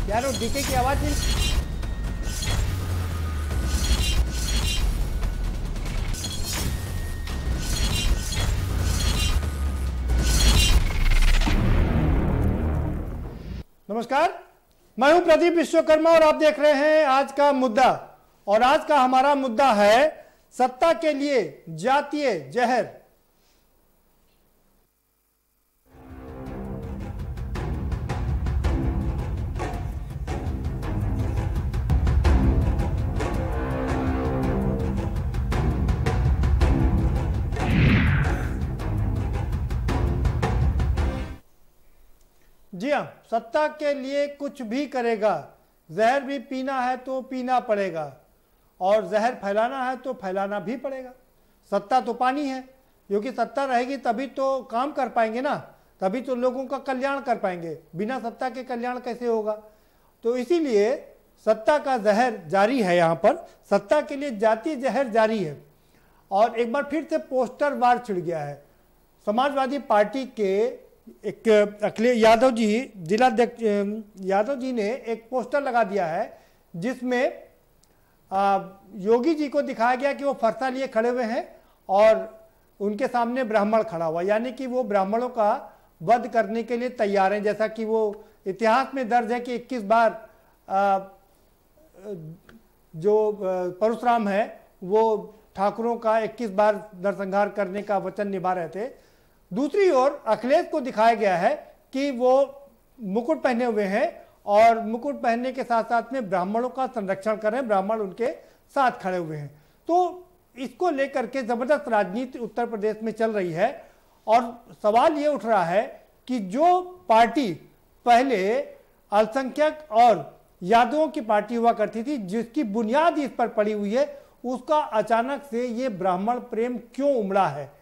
यार वो डीके की आवाज नहीं। नमस्कार, मैं हूं प्रदीप विश्वकर्मा और आप देख रहे हैं आज का मुद्दा। और आज का हमारा मुद्दा है सत्ता के लिए जातीय जहर। जी हाँ, सत्ता के लिए कुछ भी करेगा। जहर भी पीना है तो पीना पड़ेगा और जहर फैलाना है तो फैलाना भी पड़ेगा। सत्ता तो पानी है, क्योंकि सत्ता रहेगी तभी तो काम कर पाएंगे ना, तभी तो लोगों का कल्याण कर पाएंगे। बिना सत्ता के कल्याण कैसे होगा? तो इसीलिए सत्ता का जहर जारी है। यहाँ पर सत्ता के लिए जातीय जहर जारी है और एक बार फिर से पोस्टर वार छिड़ गया है। समाजवादी पार्टी के एक अखिलेश यादव जी, जिलाध्यक्ष यादव जी ने एक पोस्टर लगा दिया है जिसमें योगी जी को दिखाया गया कि वो फरसा लिए खड़े हुए हैं और उनके सामने ब्राह्मण खड़ा हुआ, यानी कि वो ब्राह्मणों का वध करने के लिए तैयार हैं। जैसा कि वो इतिहास में दर्ज है कि 21 बार जो परशुराम है वो ठाकुरों का 21 बार नरसंहार करने का वचन निभा रहे थे। दूसरी ओर अखिलेश को दिखाया गया है कि वो मुकुट पहने हुए हैं और मुकुट पहनने के साथ साथ में ब्राह्मणों का संरक्षण कर रहे हैं, ब्राह्मण उनके साथ खड़े हुए हैं। तो इसको लेकर के जबरदस्त राजनीति उत्तर प्रदेश में चल रही है और सवाल ये उठ रहा है कि जो पार्टी पहले अल्पसंख्यक और यादवों की पार्टी हुआ करती थी, जिसकी बुनियाद इस पर पड़ी हुई है, उसका अचानक से ये ब्राह्मण प्रेम क्यों उमड़ा है?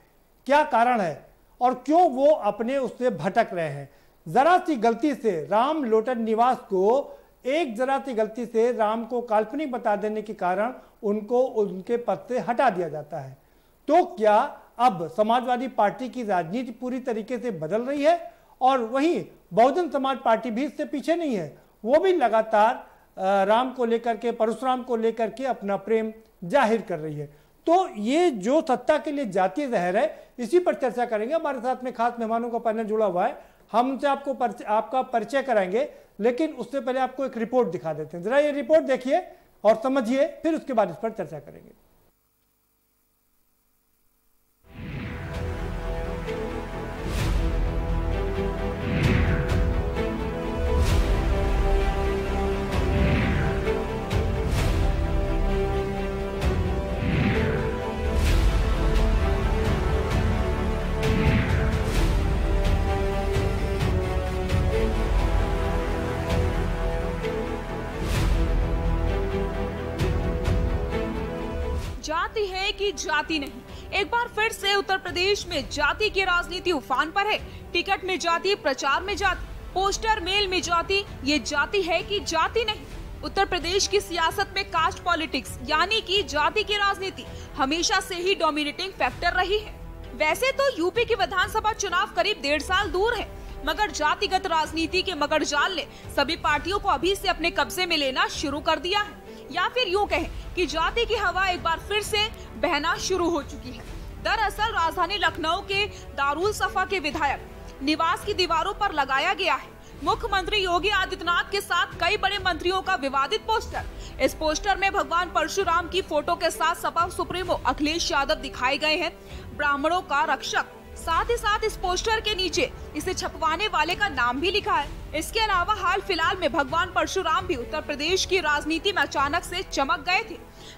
क्या कारण है और क्यों वो अपने उससे भटक रहे हैं? जरा सी गलती से राम लोटन निवास को, एक जरा सी गलती से राम को काल्पनिक बता देने के कारण उनको उनके पद से हटा दिया जाता है। तो क्या अब समाजवादी पार्टी की राजनीति पूरी तरीके से बदल रही है? और वहीं बहुजन समाज पार्टी भी इससे पीछे नहीं है, वो भी लगातार राम को लेकर के, परशुराम को लेकर के अपना प्रेम जाहिर कर रही है। तो ये जो सत्ता के लिए जातीय जहर है, इसी पर चर्चा करेंगे। हमारे साथ में खास मेहमानों का पैनल जुड़ा हुआ है, हम उनसे आपका परिचय कराएंगे, लेकिन उससे पहले आपको एक रिपोर्ट दिखा देते हैं। जरा ये रिपोर्ट देखिए और समझिए, फिर उसके बाद इस पर चर्चा करेंगे। जाति है कि जाति नहीं, एक बार फिर से उत्तर प्रदेश में जाति की राजनीति उफान पर है। टिकट में जाति, प्रचार में जाति, पोस्टर मेल में जाति, ये जाति है कि जाति नहीं। उत्तर प्रदेश की सियासत में कास्ट पॉलिटिक्स यानी कि जाति की राजनीति हमेशा से ही डोमिनेटिंग फैक्टर रही है। वैसे तो यूपी की विधानसभा चुनाव करीब 1.5 साल दूर है, मगर जातिगत राजनीति के मगरजाल ने सभी पार्टियों को अभी से अपने कब्जे में लेना शुरू कर दिया है, या फिर यूं कहें कि जाति की हवा एक बार फिर से बहना शुरू हो चुकी है। दरअसल राजधानी लखनऊ के दारुल सफा के विधायक निवास की दीवारों पर लगाया गया है मुख्यमंत्री योगी आदित्यनाथ के साथ कई बड़े मंत्रियों का विवादित पोस्टर। इस पोस्टर में भगवान परशुराम की फोटो के साथ सपा सुप्रीमो अखिलेश यादव दिखाए गए हैं, ब्राह्मणों का रक्षक। साथ ही साथ इस पोस्टर के नीचे इसे छपवाने वाले का नाम भी लिखा है। इसके अलावा हाल फिलहाल में भगवान परशुराम भी उत्तर प्रदेश की राजनीति में अचानक से चमक गए थे।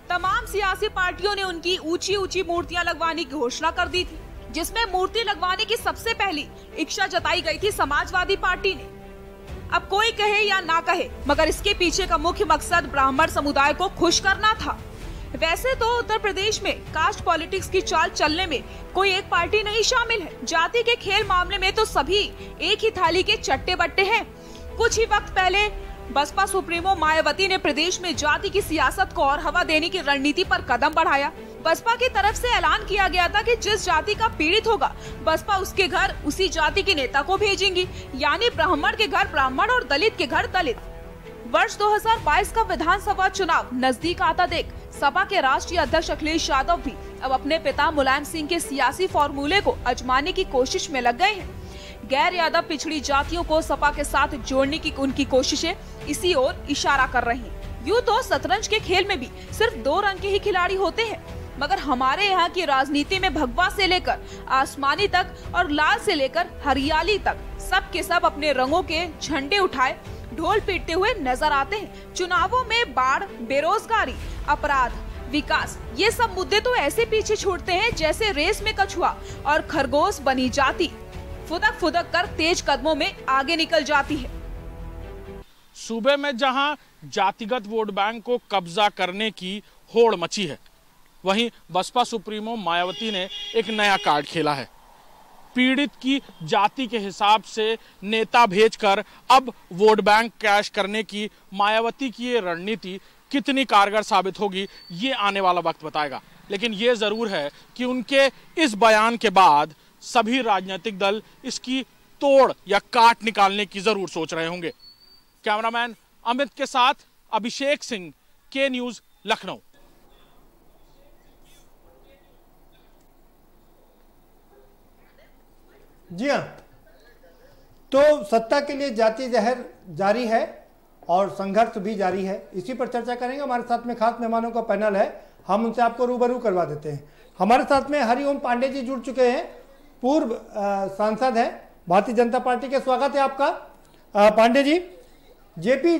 तमाम सियासी पार्टियों ने उनकी ऊंची ऊंची मूर्तियां लगवाने की घोषणा कर दी थी, जिसमें मूर्ति लगवाने की सबसे पहली इच्छा जताई गई थी समाजवादी पार्टी ने। अब कोई कहे या ना कहे, मगर इसके पीछे का मुख्य मकसद ब्राह्मण समुदाय को खुश करना था। वैसे तो उत्तर प्रदेश में कास्ट पॉलिटिक्स की चाल चलने में कोई एक पार्टी नहीं शामिल है। जाति के खेल मामले में तो सभी एक ही थाली के चट्टे बट्टे हैं। कुछ ही वक्त पहले बसपा सुप्रीमो मायावती ने प्रदेश में जाति की सियासत को और हवा देने की रणनीति पर कदम बढ़ाया। बसपा की तरफ से ऐलान किया गया था कि जिस जाति का पीड़ित होगा, बसपा उसके घर उसी जाति के नेता को भेजेंगी, यानी ब्राह्मण के घर ब्राह्मण और दलित के घर दलित। वर्ष 2022 का विधानसभा चुनाव नजदीक आता देख सपा के राष्ट्रीय अध्यक्ष अखिलेश यादव भी अब अपने पिता मुलायम सिंह के सियासी फॉर्मूले को आजमाने की कोशिश में लग गए हैं। गैर यादव पिछड़ी जातियों को सपा के साथ जोड़ने की उनकी कोशिशें इसी ओर इशारा कर रही हैं। यूं तो शतरंज के खेल में भी सिर्फ 2 रंग के ही खिलाड़ी होते हैं, मगर हमारे यहाँ की राजनीति में भगवा से लेकर आसमानी तक और लाल से लेकर हरियाली तक सब के सब अपने रंगों के झंडे उठाए ढोल पीटते हुए नजर आते हैं। चुनावों में बाढ़, बेरोजगारी, अपराध, विकास, ये सब मुद्दे तो ऐसे पीछे छूटते हैं जैसे रेस में कछुआ और खरगोश बनी जाती फुदक फुदक कर तेज कदमों में आगे निकल जाती है। सूबे में जहां जातिगत वोट बैंक को कब्जा करने की होड़ मची है, वहीं बसपा सुप्रीमो मायावती ने एक नया कार्ड खेला है। पीड़ित की जाति के हिसाब से नेता भेजकर अब वोट बैंक कैश करने की मायावती की ये रणनीति कितनी कारगर साबित होगी, ये आने वाला वक्त बताएगा। लेकिन ये जरूर है कि उनके इस बयान के बाद सभी राजनीतिक दल इसकी तोड़ या काट निकालने की जरूर सोच रहे होंगे। कैमरामैन अमित के साथ अभिषेक सिंह, के न्यूज, लखनऊ। जी हाँ, तो सत्ता के लिए जाति जहर जारी है और संघर्ष भी जारी है। इसी पर चर्चा करेंगे। हमारे साथ में खास मेहमानों का पैनल है, हम उनसे आपको रूबरू करवा देते हैं। हमारे साथ में हरिओम पांडे जी जुड़ चुके हैं, पूर्व सांसद हैं भारतीय जनता पार्टी के। स्वागत है आपका पांडे जी। जेपी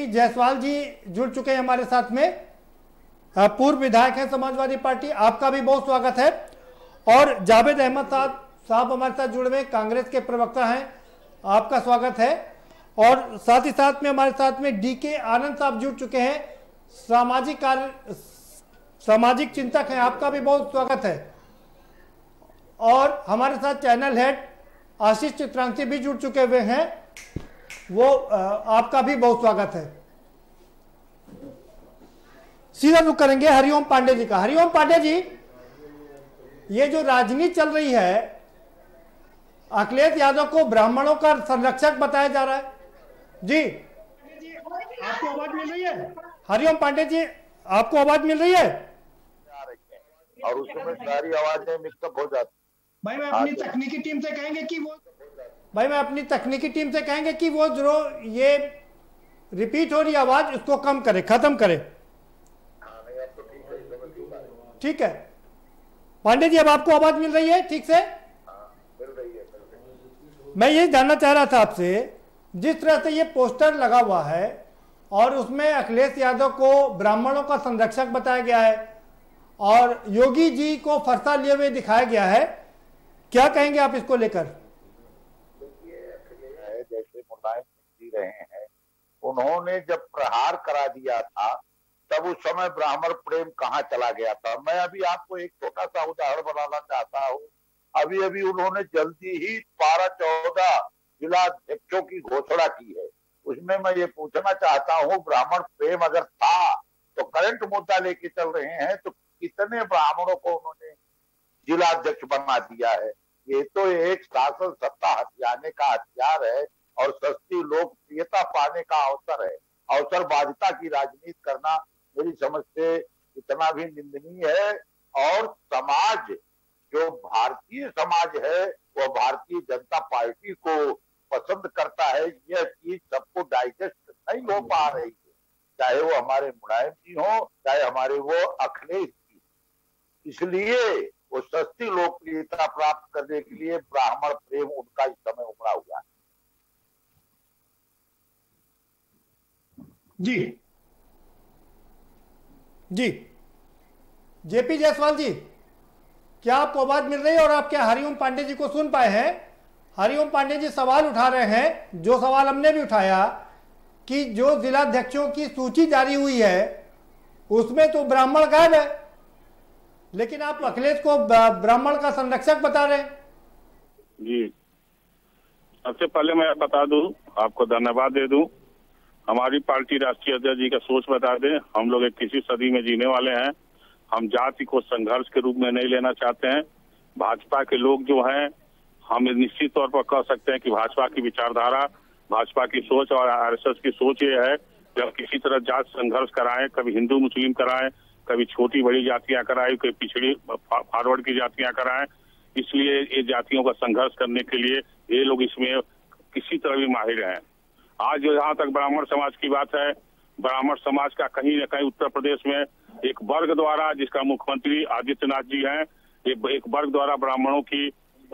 जायसवाल जी जुड़ चुके हैं हमारे साथ में, पूर्व विधायक हैं समाजवादी पार्टी, आपका भी बहुत स्वागत है। और जावेद अहमद साहब हमारे साथ जुड़े हुए कांग्रेस के प्रवक्ता हैं, आपका स्वागत है। और साथ ही साथ में हमारे साथ में डीके आनंद साहब जुड़ चुके हैं, सामाजिक चिंतक हैं, आपका भी बहुत स्वागत है। और हमारे साथ चैनल हेड आशीष चित्रांशी भी जुड़ चुके हुए हैं, वो आपका भी बहुत स्वागत है। सीधा रुख करेंगे हरिओम पांडे जी का। हरिओम पांडे जी, ये जो राजनीति चल रही है, अखिलेश यादव को ब्राह्मणों का संरक्षक बताया जा रहा है। जी, आपको आवाज मिल रही है? हरिओम पांडे जी, आपको आवाज मिल रही है? और उसमें सारी आवाजें मिक्सअप हो जाती। भाई मैं अपनी तकनीकी टीम से कहेंगे कि वो जो ये रिपीट हो रही आवाज, उसको कम करे, खत्म करे। ठीक है पांडे जी, अब आपको आवाज मिल रही है ठीक से? मिल रही है। मैं ये जानना चाह रहा था आपसे, जिस तरह से ये पोस्टर लगा हुआ है और उसमें अखिलेश यादव को ब्राह्मणों का संरक्षक बताया गया है और योगी जी को फरसा लिए हुए दिखाया गया है, क्या कहेंगे आप इसको लेकर? जैसे मुलायम सिंह जी रहे हैं, उन्होंने जब प्रहार करा दिया था तब उस समय ब्राह्मण प्रेम कहाँ चला गया था। मैं अभी आपको एक छोटा सा उदाहरण बनाना चाहता हूँ। अभी अभी उन्होंने जल्दी ही 12-14 जिला अध्यक्षों की घोषणा की है। उसमें मैं ये पूछना चाहता हूँ, ब्राह्मण प्रेम अगर था तो करंट मुद्दा लेके चल रहे हैं तो कितने ब्राह्मणों को उन्होंने जिला अध्यक्ष बना दिया है? ये तो एक शासन सत्ता हथियाने का हथियार है और सस्ती लोकप्रियता पाने का अवसर है। अवसरवादिता की राजनीति करना मेरी समझ से इतना भी निंदनीय है। और समाज, जो भारतीय समाज है, वो भारतीय जनता पार्टी को पसंद करता है। यह चीज सबको डाइजेस्ट नहीं हो पा रही है, चाहे वो हमारे मुलायम जी हो, चाहे हमारे वो अखिलेश जी। इसलिए वो सस्ती लोकप्रियता प्राप्त करने के लिए ब्राह्मण प्रेम उनका इस समय उमड़ा हुआ है। जी जेपी जायसवाल जी, क्या आपको आवाज मिल रही है और आप क्या हरिओम पांडे जी को सुन पाए हैं? हरिओम पांडे जी सवाल उठा रहे हैं, जो सवाल हमने भी उठाया कि जो जिलाध्यक्षों की सूची जारी हुई है उसमें तो ब्राह्मण गायब है, लेकिन आप अखिलेश को ब्राह्मण का संरक्षक बता रहे हैं। जी, सबसे पहले मैं बता दूं, आपको धन्यवाद दे दूं, हमारी पार्टी राष्ट्रीय अध्यक्ष जी का सोच बता दें। हम लोग 21वीं सदी में जीने वाले हैं। हम जाति को संघर्ष के रूप में नहीं लेना चाहते हैं। भाजपा के लोग जो हैं, हम निश्चित तौर पर कह सकते हैं कि भाजपा की विचारधारा भाजपा की सोच और आरएसएस की सोच ये है कि हम किसी तरह जात संघर्ष कराएं, कभी हिंदू मुस्लिम कराएं, कभी छोटी बड़ी जातियां कराएं, कभी पिछड़ी फॉरवर्ड की जातियां कराएं। इसलिए ये जातियों का संघर्ष करने के लिए ये लोग इसमें किसी तरह भी माहिर हैं। आज जो जहाँ तक ब्राह्मण समाज की बात है, ब्राह्मण समाज का कहीं न कहीं उत्तर प्रदेश में एक वर्ग द्वारा, जिसका मुख्यमंत्री आदित्यनाथ जी हैं, एक वर्ग द्वारा ब्राह्मणों की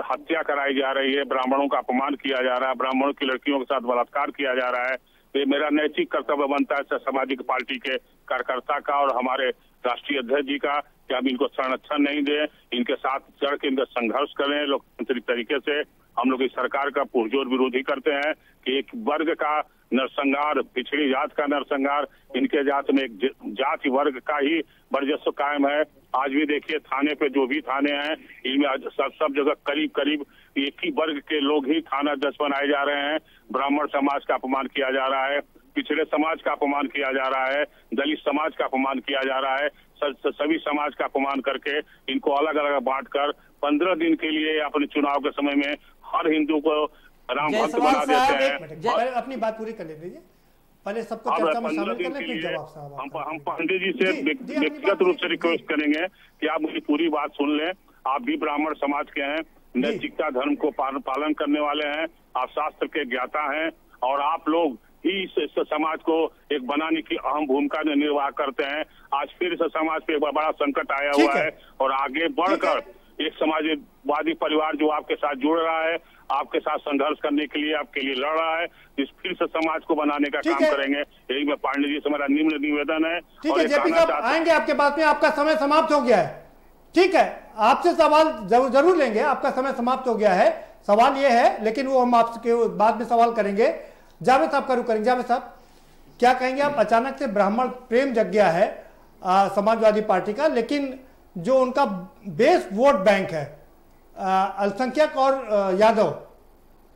हत्या कराई जा रही है, ब्राह्मणों का अपमान किया जा रहा है, ब्राह्मणों की लड़कियों के साथ बलात्कार किया जा रहा है। ये मेरा नैतिक कर्तव्य बनता है सामाजिक पार्टी के कार्यकर्ता का और हमारे राष्ट्रीय अध्यक्ष जी का कि हम इनको संरक्षण नहीं दें, इनके साथ चढ़ के इनका संघर्ष करें लोकतांत्रिक तरीके से। हम लोग इस सरकार का पुरजोर विरोधी करते हैं कि एक वर्ग का नरसंहार, पिछड़ी जात का नरसंहार, इनके जात में एक जाति वर्ग का ही वर्चस्व कायम है। आज भी देखिए थाने पे जो भी थाने हैं, इनमें सब जगह करीब करीब एक ही वर्ग के लोग ही थाना अध्यक्ष बनाए जा रहे हैं। ब्राह्मण समाज का अपमान किया जा रहा है, पिछड़े समाज का अपमान किया जा रहा है, दलित समाज का अपमान किया जा रहा है। सभी समाज का अपमान करके इनको अलग अलग बांट कर 15 दिन के लिए अपने चुनाव के समय में हर हिंदू को राम भक्त बना देते हैं। अपनी बात पूरी कर लीजिए, पहले सबको चर्चा में शामिल कर लें, फिर जवाब साहब। हम पंडित जी से व्यक्तिगत रूप से रिक्वेस्ट करेंगे कि आप मुझे पूरी बात सुन लें। आप भी ब्राह्मण समाज के हैं, नैतिकता धर्म को पालन करने वाले हैं, आप शास्त्र के ज्ञाता हैं और आप लोग ही इस समाज को एक बनाने की अहम भूमिका निर्वाह करते हैं। आज फिर से समाज पे एक बड़ा संकट आया हुआ है और आगे बढ़कर एक समाजवादी परिवार जो आपके साथ जुड़ रहा है, आपके साथ संघर्ष करने के लिए आपके लिए लड़ रहा है, इस फिर से समाज को बनाने का काम करेंगे। यही मैं पांडे जी से मेरा निम्न निवेदन है। ठीक है जेपी साहब, आएंगे आपके पास में, आपका समय समाप्त हो गया है। ठीक है, आपसे सवाल जरूर लेंगे, आपका समय समाप्त हो गया है। सवाल ये है, लेकिन वो हम आपके बाद में सवाल करेंगे। जावेद साहब का रुख करेंगे। जावेद साहब, क्या कहेंगे आप? अचानक से ब्राह्मण प्रेम जग गया है समाजवादी पार्टी का, लेकिन जो उनका बेस वोट बैंक है अल्पसंख्यक और यादव,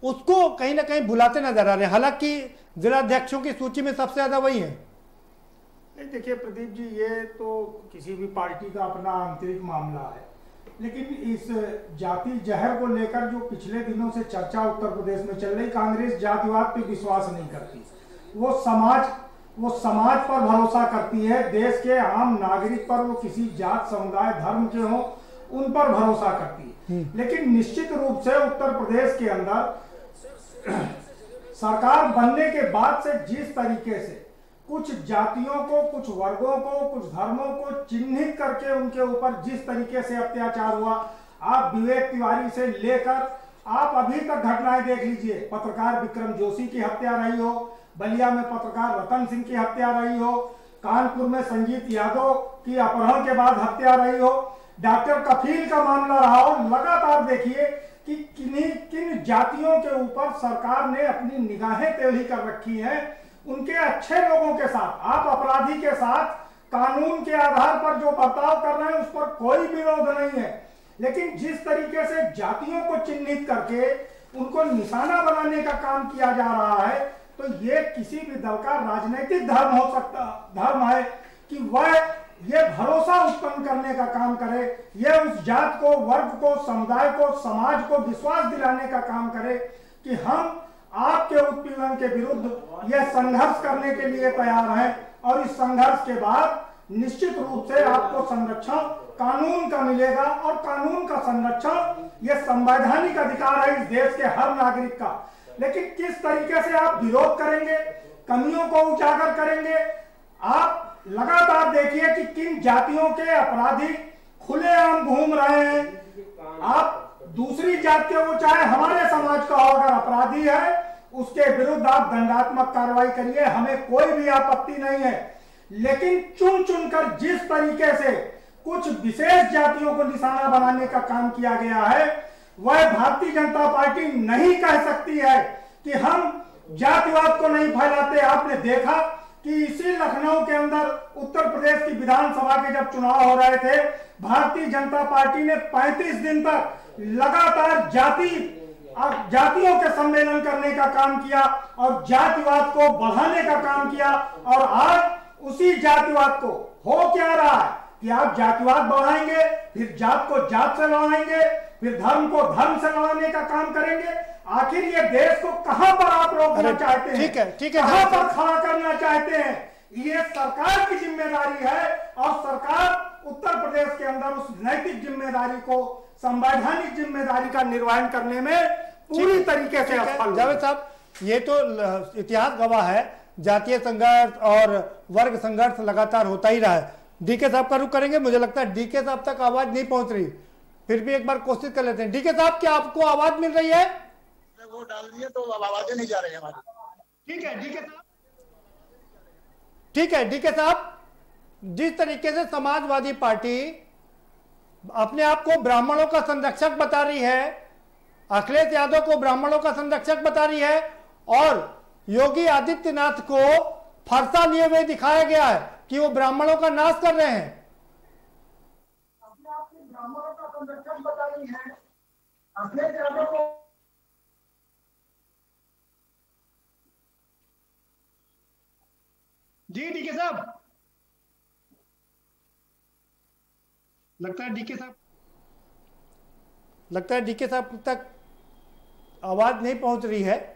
उसको कहीं ना कहीं भुलाते नजर आ रहे हैं। हालांकि जिलाध्यक्षों की सूची में सबसे ज्यादा वही है। नहीं, देखिए प्रदीप जी, ये तो किसी भी पार्टी का अपना आंतरिक मामला है, लेकिन इस जाति जहर को लेकर जो पिछले दिनों से चर्चा उत्तर प्रदेश में चल रही, कांग्रेस जातिवाद पे विश्वास नहीं करती, वो समाज पर भरोसा करती है। देश के आम नागरिक पर, वो किसी जात समुदाय धर्म के हों, उन पर भरोसा करती है। लेकिन निश्चित रूप से उत्तर प्रदेश के अंदर सरकार बनने के बाद से जिस तरीके से कुछ जातियों को, कुछ वर्गों को, कुछ धर्मों को चिन्हित करके उनके ऊपर जिस तरीके से अत्याचार हुआ, आप विवेक तिवारी से लेकर आप अभी तक घटनाएं देख लीजिए। पत्रकार विक्रम जोशी की हत्या रही हो, बलिया में पत्रकार रतन सिंह की हत्या रही हो, कानपुर में संजीत यादव की अपहरण के बाद हत्या रही हो, डॉक्टर कफील का मामला रहा हो। लगातार देखिए कि किन जातियों के ऊपर सरकार ने अपनी निगाहें टेढ़ी कर रखी हैं। उनके अच्छे लोगों के साथ, आप अपराधी के साथ कानून के आधार पर जो बर्ताव कर रहे हैं उस पर कोई विरोध नहीं है, लेकिन जिस तरीके से जातियों को चिन्हित करके उनको निशाना बनाने का काम किया जा रहा है, तो ये किसी भी दल का राजनीतिक धर्म है कि वह ये भरोसा उत्पन्न करने का काम करे, ये उस जात को, वर्ग को, समुदाय को, समाज को विश्वास दिलाने का काम करे कि हम आपके उत्पीड़न के विरुद्ध यह संघर्ष करने के लिए तैयार हैं और इस संघर्ष के बाद निश्चित रूप से आपको संरक्षण कानून का मिलेगा और कानून का संरक्षण यह संवैधानिक अधिकार है इस देश के हर नागरिक का। लेकिन किस तरीके से आप विरोध करेंगे, कमियों को उजागर करेंगे? आप लगातार देखिए कि किन जातियों के अपराधी खुलेआम घूम रहे हैं। आप दूसरी जाति के, वो चाहे हमारे समाज का अगर अपराधी है, उसके विरुद्ध आप दंडात्मक कार्रवाई करिए, हमें कोई भी आपत्ति नहीं है। लेकिन चुन चुनकर जिस तरीके से कुछ विशेष जातियों को निशाना बनाने का काम किया गया है, वह भारतीय जनता पार्टी नहीं कह सकती है कि हम जातिवाद को नहीं फैलाते। आपने देखा कि इसी लखनऊ के अंदर उत्तर प्रदेश की विधानसभा के जब चुनाव हो रहे थे, भारतीय जनता पार्टी ने 35 दिन तक लगातार जातियों के सम्मेलन करने का काम किया और जातिवाद को बढ़ाने का काम किया। और आज उसी जातिवाद को हो क्या रहा है कि आप जातिवाद बढ़ाएंगे, फिर जात को जात से लड़ाएंगे, फिर धर्म को धर्म से लड़ाने का काम करेंगे। आखिर ये देश को कहां पर आप रोकना चाहते हैं, ठीक है, कहां पर खड़ा करना चाहते हैं, ये सरकार की जिम्मेदारी है। और सरकार उत्तर प्रदेश के अंदर उस नैतिक जिम्मेदारी को, संवैधानिक जिम्मेदारी का निर्वहन करने में पूरी तरीके से असफल। जावेद साहब, ये तो इतिहास गवाह है, जातीय संघर्ष और वर्ग संघर्ष लगातार होता ही रहा है। डीके साहब का रुख करेंगे। मुझे लगता है डीके साहब तक आवाज नहीं पहुंच रही, फिर भी एक बार कोशिश कर लेते हैं। डीके साहब, क्या आपको आवाज मिल रही है? वो डाल दिए तो अब आवाजें नहीं जा रही है हमारी। ठीक है डीके साहब, ठीक है डीके साहब, जिस तरीके से समाजवादी पार्टी अपने आप को ब्राह्मणों का संरक्षक बता रही है, अखिलेश यादव को ब्राह्मणों का संरक्षक बता रही है, और योगी आदित्यनाथ को फरसा लिए हुए दिखाया गया है कि वो ब्राह्मणों का नाश कर रहे हैं। अपने आप को ब्राह्मणों का संरक्षक बता रही है, अखिलेश यादव को। जी डीके साहब, लगता है डीके साहब तक आवाज नहीं पहुंच रही है।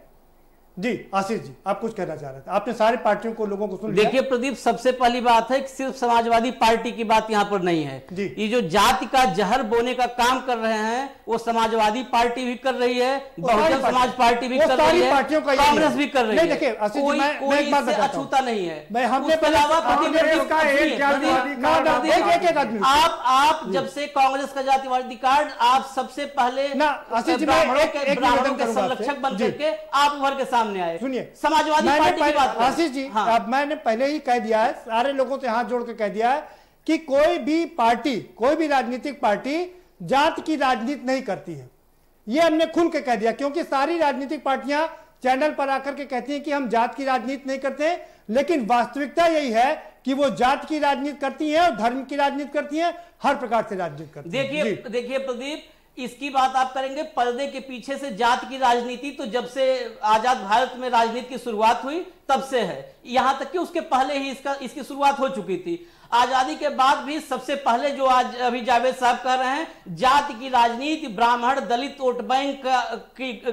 जी आशीष जी, आप कुछ कहना चाह रहे थे। आपने सारी पार्टियों को, लोगों को सुन लिया। देखिए प्रदीप, सबसे पहली बात है कि सिर्फ समाजवादी पार्टी की बात यहाँ पर नहीं है। ये जो जाति का जहर बोने का काम कर रहे हैं, वो समाजवादी पार्टी भी कर रही है, बहुजन समाज पार्टी भी कर रही है, कांग्रेस भी कर रही है। देखिए कोई इससे अछूता नहीं है। आप जब से कांग्रेस का जातिवादी कार्ड, आप सबसे पहले ब्राह्मणों के संरक्षक बन करके आप उभर के सामने आए। सुनिए, समाजवादी पार्टी की बात आशीष जी, अब मैंने पहले ही कह दिया है, सारे लोगों से हाथ जोड़ के कह दिया है कि कोई भी पार्टी, कोई भी राजनीतिक पार्टी जात की राजनीति नहीं करती है। ये हमने खुल के कह दिया, क्योंकि सारी राजनीतिक पार्टियां चैनल पर आकर के कहती हैं कि हम जात की राजनीति नहीं करते, लेकिन वास्तविकता यही है कि वो जात की राजनीति करती हैं और धर्म की राजनीति करती हैं, हर प्रकार से राजनीति करती हैं। देखिए प्रदीप, इसकी बात आप करेंगे पर्दे के पीछे से जात की राजनीति, तो जब से आजाद भारत में राजनीति की शुरुआत हुई तब से है। यहां तक कि उसके पहले ही इसकी शुरुआत हो चुकी थी। आजादी के बाद भी सबसे पहले जो आज अभी जावेद साहब कह रहे हैं, जाति की राजनीति, ब्राह्मण दलित वोट बैंक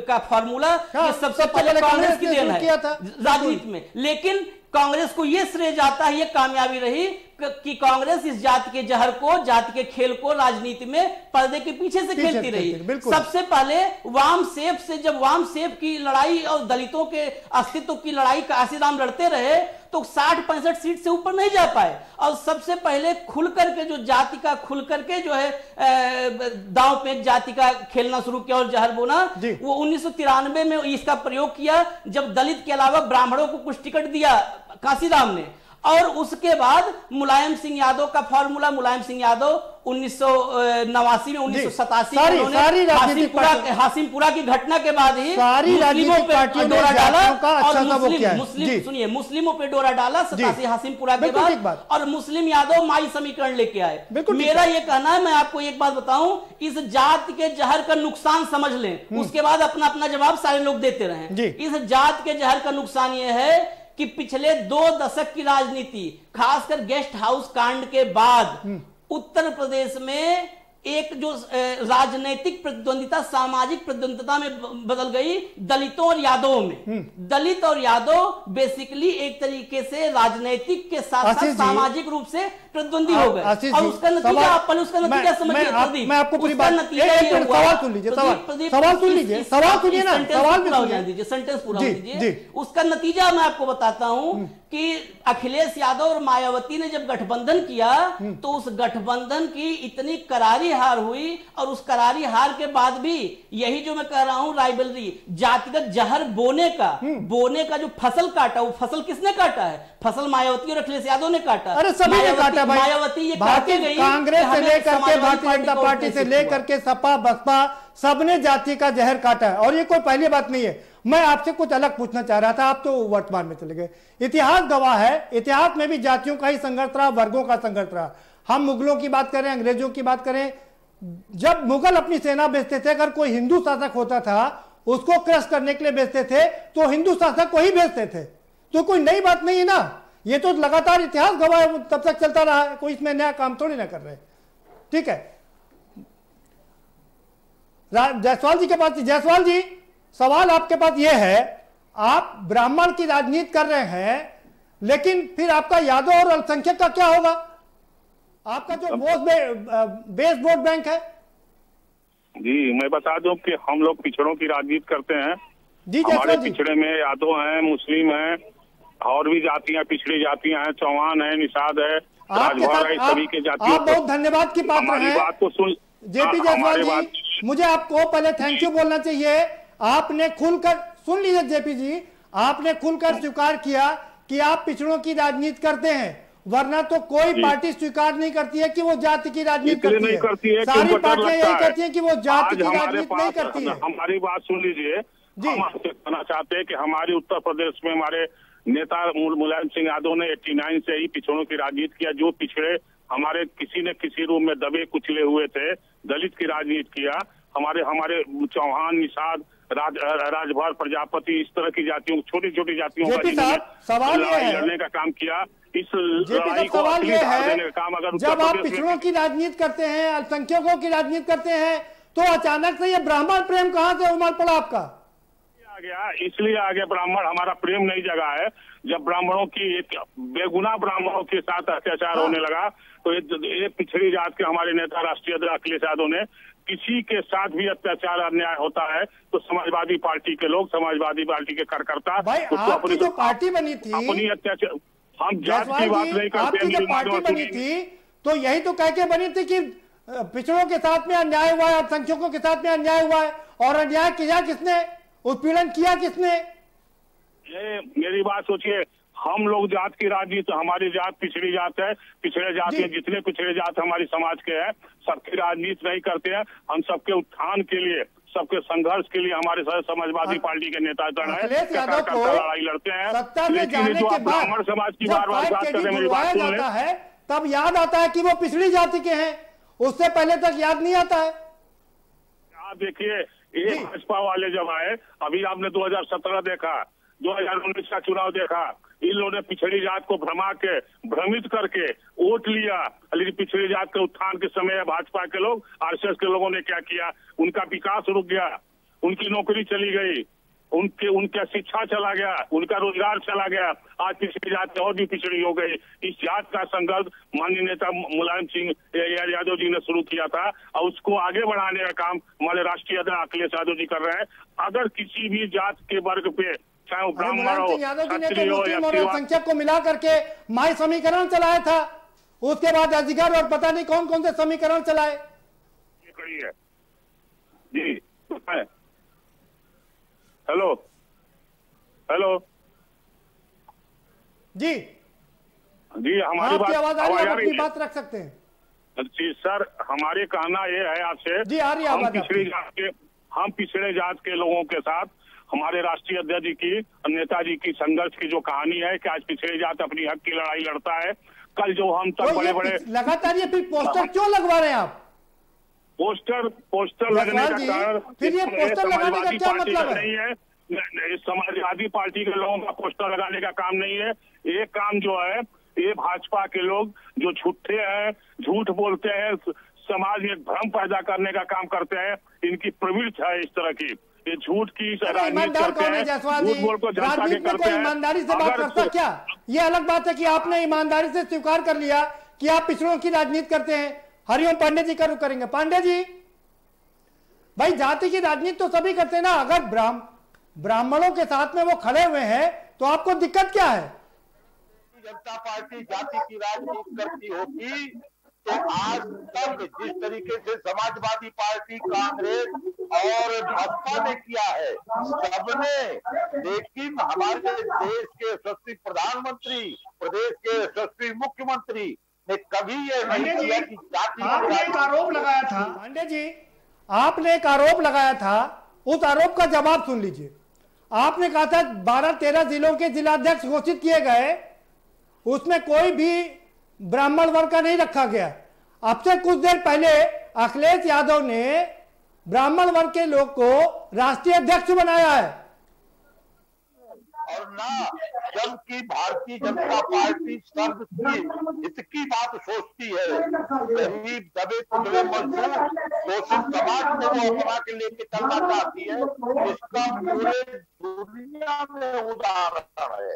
का फॉर्मूला, ये सबसे पहले कांग्रेस की देन है राजनीति में। लेकिन कांग्रेस को यह श्रेय जाता है, ये कामयाबी रही कि कांग्रेस इस जाति के जहर को, जाति के खेल को राजनीति में पर्दे के पीछे से खेलती रही। सबसे पहले वाम सेफ से, जब वाम सेफ की लड़ाई और दलितों के अस्तित्व की लड़ाई काशीराम लड़ते रहे, तो 60-65 सीट से ऊपर नहीं जा पाए। और सबसे पहले खुल करके जो जाति का, खुल करके जो है दांव पे जाति का खेलना शुरू किया और जहर बोना, वो 1993 में इसका प्रयोग किया, जब दलित के अलावा ब्राह्मणों को कुछ टिकट दिया काशीराम ने। और उसके बाद मुलायम सिंह यादव का फॉर्मूला, मुलायम सिंह यादव 1989 में, 1987 में हासिमपुरा की घटना के बाद ही मुस्लिमों पे डोरा डाला, और मुस्लिमों पे डोरा डाला 87 हासिमपुरा के बाद, और मुस्लिम यादव माई समीकरण लेके आए। मेरा ये कहना है, मैं आपको एक बात बताऊं, इस जाति के जहर का नुकसान समझ लें, उसके बाद अपना अपना जवाब सारे लोग देते रहे। इस जाति के जहर का नुकसान ये है कि पिछले 2 दशक की राजनीति, खासकर गेस्ट हाउस कांड के बाद उत्तर प्रदेश में एक जो राजनीतिक प्रतिद्वंदिता, सामाजिक प्रतिद्वंदिता में बदल गई दलितों और यादवों में। दलित और यादव बेसिकली एक तरीके से राजनीतिक के साथ साथ सामाजिक रूप से प्रतिद्वंदी हो गए, और उसका नतीजा आप पहले उसका नतीजा समझिए। मैं आपको पूरी बात, सवाल सुन लीजिए, सवाल सुन लीजिए, सवाल सुनिए ना, सवाल पूरा हो दीजिए, सेंटेंस पूरा हो दीजिए। उसका नतीजा मैं आपको बताता हूं कि अखिलेश यादव और मायावती ने जब गठबंधन किया, तो उस गठबंधन की इतनी करारी हार हुई, और उस करारी हार के बाद भी यही जो मैं कह रहा हूं, राइवलरी, जातिगत जहर बोने का जो फसल काटा, वो फसल किसने काटा है? फसल मायावती और अखिलेश यादव ने काटा। अरे सभी ने काटा भाई। मायावती ये काटे गई, कांग्रेस से लेकर के भारतीय जनता पार्टी से लेकर के सपा बसपा, सबने जाति का जहर काटा है, और ये कोई पहली बात नहीं है। मैं आपसे कुछ अलग पूछना चाह रहा था, आप तो वर्तमान में चले गए। इतिहास गवाह है, इतिहास में भी जातियों का ही संघर्ष रहा, वर्गों का संघर्ष रहा। हम मुगलों की बात करें, अंग्रेजों की बात करें, जब मुगल अपनी सेना भेजते थे, अगर कोई हिंदू शासक होता था, उसको क्रश करने के लिए भेजते थे, तो हिंदू शासक को ही भेजते थे। तो कोई नई बात नहीं है ना, ये तो लगातार इतिहास गवाह तब तक चलता रहा है, कोई इसमें नया काम थोड़ी ना कर रहे। ठीक है, जायसवाल जी के पास, जायसवाल जी सवाल आपके पास यह है, आप ब्राह्मण की राजनीति कर रहे हैं, लेकिन फिर आपका यादव और अल्पसंख्यक का क्या होगा? आपका जो बेस वोट बैंक है। जी मैं बता दूं कि हम लोग पिछड़ों की राजनीति करते हैं। जी हमारे पिछड़े में यादव हैं, मुस्लिम हैं, और भी जातियां, पिछड़ी जातियां हैं, चौहान है, निषाद है, राजभर है, सभी के जातियों। आप बहुत धन्यवाद की पात्र हैं। हमारी बात को सुन जेपी जायसवाल जी, मुझे आपको पहले थैंक यू बोलना चाहिए। आपने खुलकर सुन लीजिए जेपी जी, आपने खुलकर स्वीकार किया कि आप पिछड़ों की राजनीति करते हैं, वरना तो कोई पार्टी स्वीकार नहीं करती है कि वो जाति की राजनीति करती है। सारी पार्टियां यही कहती हैं कि वो जाति की राजनीति नहीं करती है। हमारी बात सुन लीजिए। हम आपसे कहना चाहते हैं कि हमारे उत्तर प्रदेश में हमारे नेता मुलायम सिंह यादव ने 89 से ही पिछड़ों की राजनीति किया। जो पिछड़े हमारे किसी न किसी रूप में दबे कुचले हुए थे, दलित की राजनीति किया। हमारे चौहान, निषाद, राजभर, प्रजापति, इस तरह की जातियों, छोटी छोटी जातियों का लड़ने का काम किया। इस लड़ाई को देने का काम अगर जब आप पिछड़ों की राजनीति करते हैं, अल्पसंख्यकों की राजनीति करते हैं, तो अचानक से ये ब्राह्मण प्रेम कहां से उमड़ पड़ा आपका? आ गया, इसलिए आ गया ब्राह्मण। हमारा प्रेम नहीं जगा है। जब ब्राह्मणों की एक बेगुनाह ब्राह्मणों के साथ अत्याचार होने लगा, तो ये पिछड़ी जात के हमारे नेता राष्ट्रीय अध्यक्ष अखिलेश यादव ने, किसी के साथ भी अत्याचार अन्याय होता है तो समाजवादी पार्टी के लोग, समाजवादी पार्टी के कार्यकर्ता, आपकी जो पार्टी बनी थी, अपनी अत्याचार, हम जात की बात नहीं करते। आपकी जो पार्टी बनी थी तो यही तो कह के बनी थी कि पिछड़ों के साथ में अन्याय हुआ है, अल्पसंख्यकों के साथ में अन्याय हुआ है। और अन्याय किया किसने? उत्पीड़न किया किसने? मेरी बात सोचिए, हम लोग जात की राजनीति, हमारी जात पिछड़ी जात है, पिछड़े जात में जितने पिछड़े जात हमारी समाज के हैं, सबकी राजनीति नहीं करते हैं। हम सबके उत्थान के लिए, सबके संघर्ष के लिए हमारे समाजवादी पार्टी के नेतागण है, लड़ाई लड़ते हैं। लेकिन जो ब्राह्मण समाज की बार बार बात कर रहे हैं, मेरी बात सुन ले, तब याद आता है कि वो पिछड़ी जाति के हैं, उससे पहले तक याद नहीं आता है। आप देखिए, ये भाजपा वाले जब आए, अभी आपने 2017 देखा, 2019 का चुनाव देखा, इन लोगों ने पिछड़ी जात को भ्रमित करके वोट लिया। लेकिन पिछड़ी जात के उत्थान के समय भाजपा के लोग, आरएसएस के लोगों ने क्या किया? उनका विकास रुक गया, उनकी नौकरी चली गई, उनका शिक्षा चला गया, उनका रोजगार चला गया। आज पिछड़ी जात और भी पिछड़ी हो गई। इस जात का संघर्ष माननीय नेता मुलायम सिंह यादव जी ने शुरू किया था, और उसको आगे बढ़ाने का काम हमारे राष्ट्रीय अध्यक्ष अखिलेश यादव जी कर रहे हैं। अगर किसी भी जात के वर्ग पे, चाहे वो ब्राह्मण हो, क्षत्रिय हो या संख्यक को मिला करके माई समीकरण चलाया था, उसके बाद अधिकार और पता नहीं कौन कौन से समीकरण चलाए। है जी, हेलो हेलो जी जी, हमारी आवाज आ रही है, अपनी बात रख सकते हैं। जी सर, हमारे कहना ये है आपसे, जी आ रही है आवाज। हम पिछड़े जात के लोगों के साथ, हमारे राष्ट्रीय अध्यक्ष जी की, नेताजी की संघर्ष की जो कहानी है कि आज पिछड़े जात अपनी हक की लड़ाई लड़ता है। कल जो हम तक बड़े बड़े लगातार ये फिर पोस्टर क्यों लगवा रहे हैं आप? पोस्टर लगने का कारण फिर ये पोस्टर लगाने का क्या मतलब नहीं है। समाजवादी पार्टी के लोगों का पोस्टर लगाने का काम नहीं है। ये काम जो है, ये भाजपा के लोग जो झूठे हैं, झूठ बोलते हैं, समाज में भ्रम पैदा करने का काम करते हैं, इनकी प्रवृत्ति है इस तरह की। ये झूठ की राजनीति करते हैं, झूठ बोल को जनता के करते हैं। ईमानदारी से बात करता क्या? ये अलग बात है कि आपने ईमानदारी से स्वीकार कर लिया कि आप पिछड़ों की राजनीति करते हैं। हरिओम पांडे जी का रुख करेंगे। पांडे जी, भाई जाति की राजनीति तो सभी करते हैं ना। अगर ब्राह्मणों के साथ में वो खड़े हुए हैं तो आपको दिक्कत क्या है? जनता पार्टी जाति की राजनीति करती होती तो आज तक जिस तरीके से समाजवादी पार्टी, कांग्रेस और भाजपा ने किया है सबने, लेकिन हमारे देश के यशस्वी प्रधानमंत्री, प्रदेश के यशस्वी मुख्यमंत्री ने कभी ये नहीं किया कि जाति आपने एक आरोप लगाया था। पांडे जी, आपने एक आरोप लगाया था, उस आरोप का जवाब सुन लीजिए। आपने कहा था 12-13 जिलों के जिलाध्यक्ष घोषित किए गए, उसमें कोई भी ब्राह्मण वर्ग का नहीं रखा गया। अब से कुछ देर पहले अखिलेश यादव ने ब्राह्मण वर्ग के लोग को राष्ट्रीय अध्यक्ष बनाया है। और ना, जब बल्कि भारतीय जनता पार्टी सर्व हित की बात सोचती है। गरीब दबे कुचले मजदूर शोषित समाज को वो अपना के लेके चलना चाहती है। इसका पूरे दुनिया में उदाहरण है।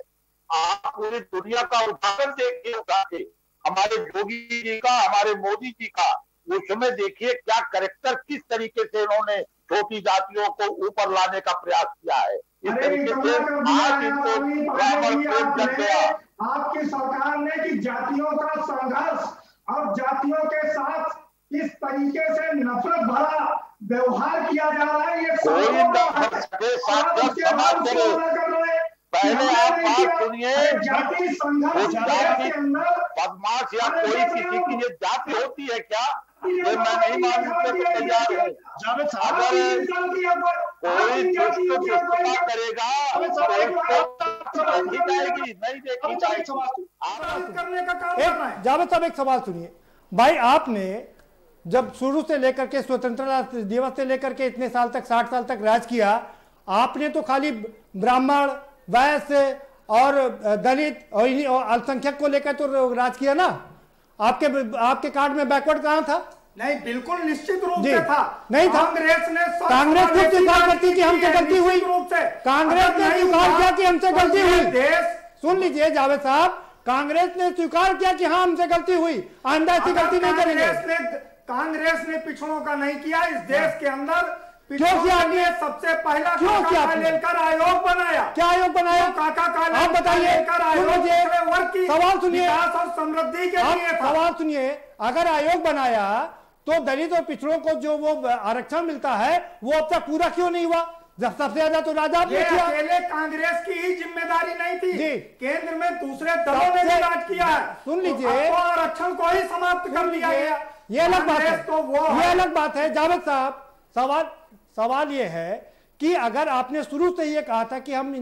आप पूरी दुनिया का उदाहरण देखिए उठा के, हमारे योगी जी का, हमारे मोदी जी का, उसमें देखिए क्या कैरेक्टर, किस तरीके से उन्होंने छोटी जातियों को ऊपर लाने का प्रयास किया है। इस तरीके से आज इनको ब्राह्मण प्रेम जग गया। आपकी सरकार ने कि जातियों का संघर्ष और जातियों के साथ इस तरीके से नफरत भरा व्यवहार किया जा रहा है, ये कोई नफरत के साथ समाज करे। पहले आप बात सुनिए, उस जाति बदमाश या कोई किसी की ये जाति होती है क्या, ये मैं नहीं मानने को तैयार हूँ। अगर कोई दुष्टता करेगा तो देखी जाएगी, नहीं देखी जाएगी। जावेद साहब एक सवाल सुनिए भाई, आपने जब शुरू से लेकर के स्वतंत्रता दिवस से लेकर के इतने साल तक 60 साल तक राज किया, आपने तो खाली ब्राह्मण, वैश्य और दलित और अल्पसंख्यक को लेकर तो राज किया ना। आपके कार्ड में बैकवर्ड कहां था? नहीं, बिल्कुल निश्चित रूप से था। नहीं था। कांग्रेस ने स्वीकार करती कि हमसे गलती हुई। कांग्रेस ने स्वीकार किया कि हमसे गलती हुई। सुन लीजिए जावेद साहब, कांग्रेस ने स्वीकार किया कि हाँ हमसे गलती हुई, आइंदा ऐसी गलती नहीं करेंगे। कांग्रेस ने पिछड़ों का नहीं किया इस देश के अंदर। क्यों किया? सबसे पहला क्यों लेकर आयोग बनाया। क्या आयोग बनाया? काका आप बताइए। सवाल सुनिए, और समृद्धि के लिए था। सवाल सुनिए, अगर आयोग बनाया तो दलित और पिछड़ों को जो वो आरक्षण मिलता है वो अब तक पूरा क्यों नहीं हुआ? सबसे ज्यादा तो राजा आपने किया। अकेले कांग्रेस की ही जिम्मेदारी नहीं थी, केंद्र में दूसरे दलों ने भी राज किया है। सुन लीजिए, आरक्षण को ही समाप्त कर दिया गया। ये अलग बात है, तो ये अलग बात है। जावेद साहब, सवाल ये है कि अगर आपने शुरू से ये कहा था कि हम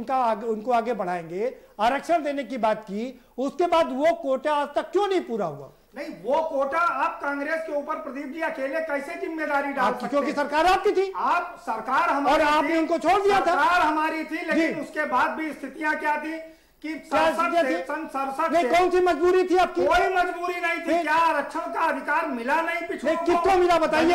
उनको आगे बढ़ाएंगे, आरक्षण देने की बात की, उसके बाद वो कोटा आज तक क्यों नहीं पूरा हुआ? नहीं, वो कोटा आप कांग्रेस के ऊपर प्रदीप जी अकेले कैसे जिम्मेदारी डाल सकते? क्योंकि सरकार आपकी थी। आप सरकार हमारी और आपने उनको छोड़ दिया था। सरकार हमारी थी, लेकिन उसके बाद भी स्थितियां क्या थी कि कौन सी मजबूरी थी आपकी? कोई मजबूरी नहीं थी। क्या आरक्षण का अधिकार मिला नहीं पिछड़ों को? किसको मिला बताइए?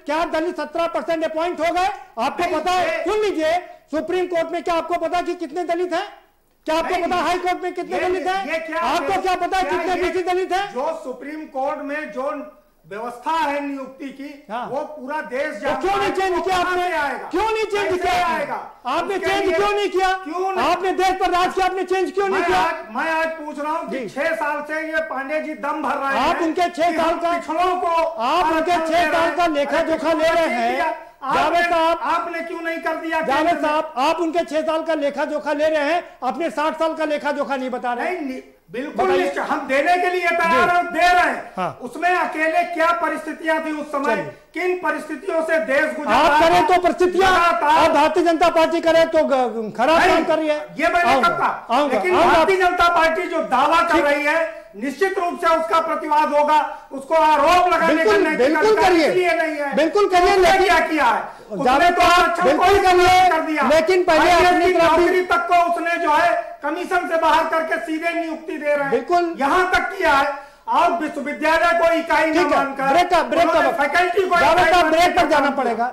क्या दलित 17% अपॉइंट हो गए? आपको पता है? सुन लीजिए, सुप्रीम कोर्ट में क्या आपको पता कि कितने दलित हैं? क्या आपको पता हाई कोर्ट में कितने दलित हैं? आपको क्या पता है कितने बीसी दलित हैं? जो सुप्रीम कोर्ट में जो व्यवस्था है नियुक्ति की, वो पूरा देश क्यों नहीं चेंज किया आपने? क्यों नहीं चेंज किया? आपने चेंज क्यों नहीं किया? आपने देश पर राज किया, आपने चेंज क्यों नहीं किया? मैं आज पूछ रहा हूँ कि 6 साल से ये पांडे जी दम भर रहे हैं। आप उनके 6 साल का पिछड़ों को, आप उनके 6 साल का लेखा जोखा ले रहे हैं। जावेद साहब, आपने क्यों नहीं कर दिया? जावेद साहब, आप उनके 6 साल का लेखा जोखा ले रहे हैं, अपने 60 साल का लेखा जोखा नहीं बता रहे। नहीं, बिल्कुल हम देने के लिए तैयार हैं, दे रहे हैं। हाँ। उसमें अकेले क्या परिस्थितियां थी उस समय, किन परिस्थितियों से देश गुजर रहा है? आप करें तो परिस्थितियां, और भारतीय जनता पार्टी करे तो खराब काम कर रही है। ये मैं नहीं करता, लेकिन भारतीय जनता पार्टी जो दावा कर रही है निश्चित रूप से उसका प्रतिवाद होगा। उसको आरोप लगाने का बिल्कुल करिए, नहीं है, बिल्कुल करिए। क्या किया है उसने तो बिल्कुल कर दिया, लेकिन पहले नौकरी तक को उसने जो है कमीशन से बाहर करके सीधे नियुक्ति दे रहे हैं। बिल्कुल यहाँ तक किया है। और विश्वविद्यालय को इकाई न मानकर फैकल्टी को ब्रेक पर जाना पड़ेगा।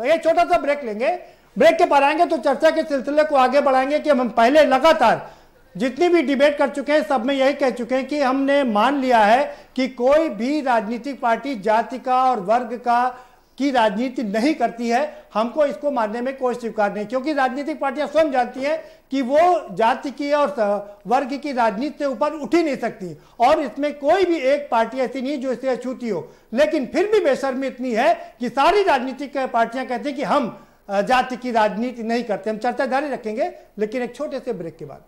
एक छोटा सा ब्रेक लेंगे, ब्रेक के पर आएंगे तो चर्चा के सिलसिले को आगे बढ़ाएंगे कि हम पहले लगातार जितनी भी डिबेट कर चुके हैं सब में यही कह चुके हैं कि हमने मान लिया है कि कोई भी राजनीतिक पार्टी जाति का और वर्ग का की राजनीति नहीं करती है। हमको इसको मानने में कोई स्वीकार नहीं, क्योंकि राजनीतिक पार्टियां स्वयं जानती हैं कि वो जाति की और वर्ग की राजनीति से ऊपर उठ ही नहीं सकती, और इसमें कोई भी एक पार्टी ऐसी नहीं जो इससे अछूती हो। लेकिन फिर भी बेशर्मी इतनी है कि सारी राजनीतिक पार्टियां कहती हैं कि हम जाति की राजनीति नहीं करते। हम चर्चा जारी रखेंगे, लेकिन एक छोटे से ब्रेक के बाद।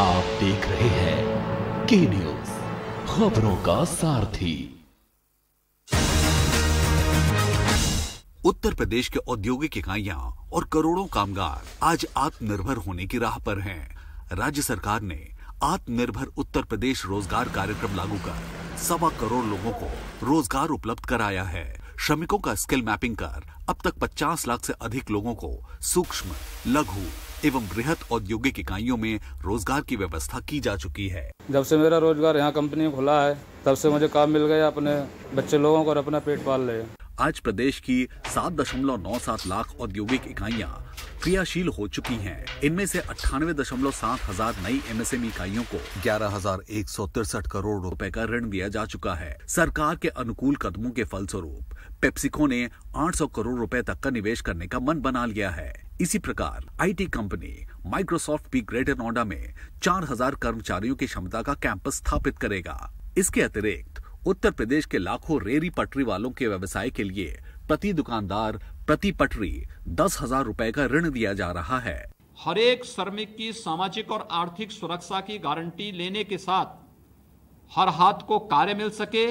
आप देख रहे हैं के न्यूज, खबरों का सारथी। उत्तर प्रदेश के औद्योगिक इकाइयां और करोड़ों कामगार आज आत्मनिर्भर होने की राह पर हैं। राज्य सरकार ने आत्मनिर्भर उत्तर प्रदेश रोजगार कार्यक्रम लागू कर 1.25 करोड़ लोगों को रोजगार उपलब्ध कराया है। श्रमिकों का स्किल मैपिंग कर अब तक 50 लाख से अधिक लोगों को सूक्ष्म, लघु एवं बृहत औद्योगिक इकाइयों में रोजगार की व्यवस्था की जा चुकी है। जब से मेरा रोजगार यहाँ कंपनी में खुला है तब से मुझे काम मिल गया, अपने बच्चे लोगों को और अपना पेट पाल ले। आज प्रदेश की 7.97 लाख औद्योगिक इकाइयां क्रियाशील हो चुकी हैं। इनमें से 98.7 हजार नई एमएसएमई इकाइयों को 11,163 करोड़ रुपए का ऋण दिया जा चुका है। सरकार के अनुकूल कदमों के फलस्वरूप पेप्सिको ने 800 करोड़ रुपए तक का निवेश करने का मन बना लिया है। इसी प्रकार आईटी कंपनी माइक्रोसॉफ्ट भी ग्रेटर नोएडा में 4,000 कर्मचारियों की क्षमता का कैंपस स्थापित करेगा। इसके अतिरिक्त उत्तर प्रदेश के लाखों रेहड़ी पटरी वालों के व्यवसाय के लिए प्रति दुकानदार प्रति पटरी 10,000 रुपए का ऋण दिया जा रहा है। हर एक श्रमिक की सामाजिक और आर्थिक सुरक्षा की गारंटी लेने के साथ हर हाथ को कार्य मिल सके,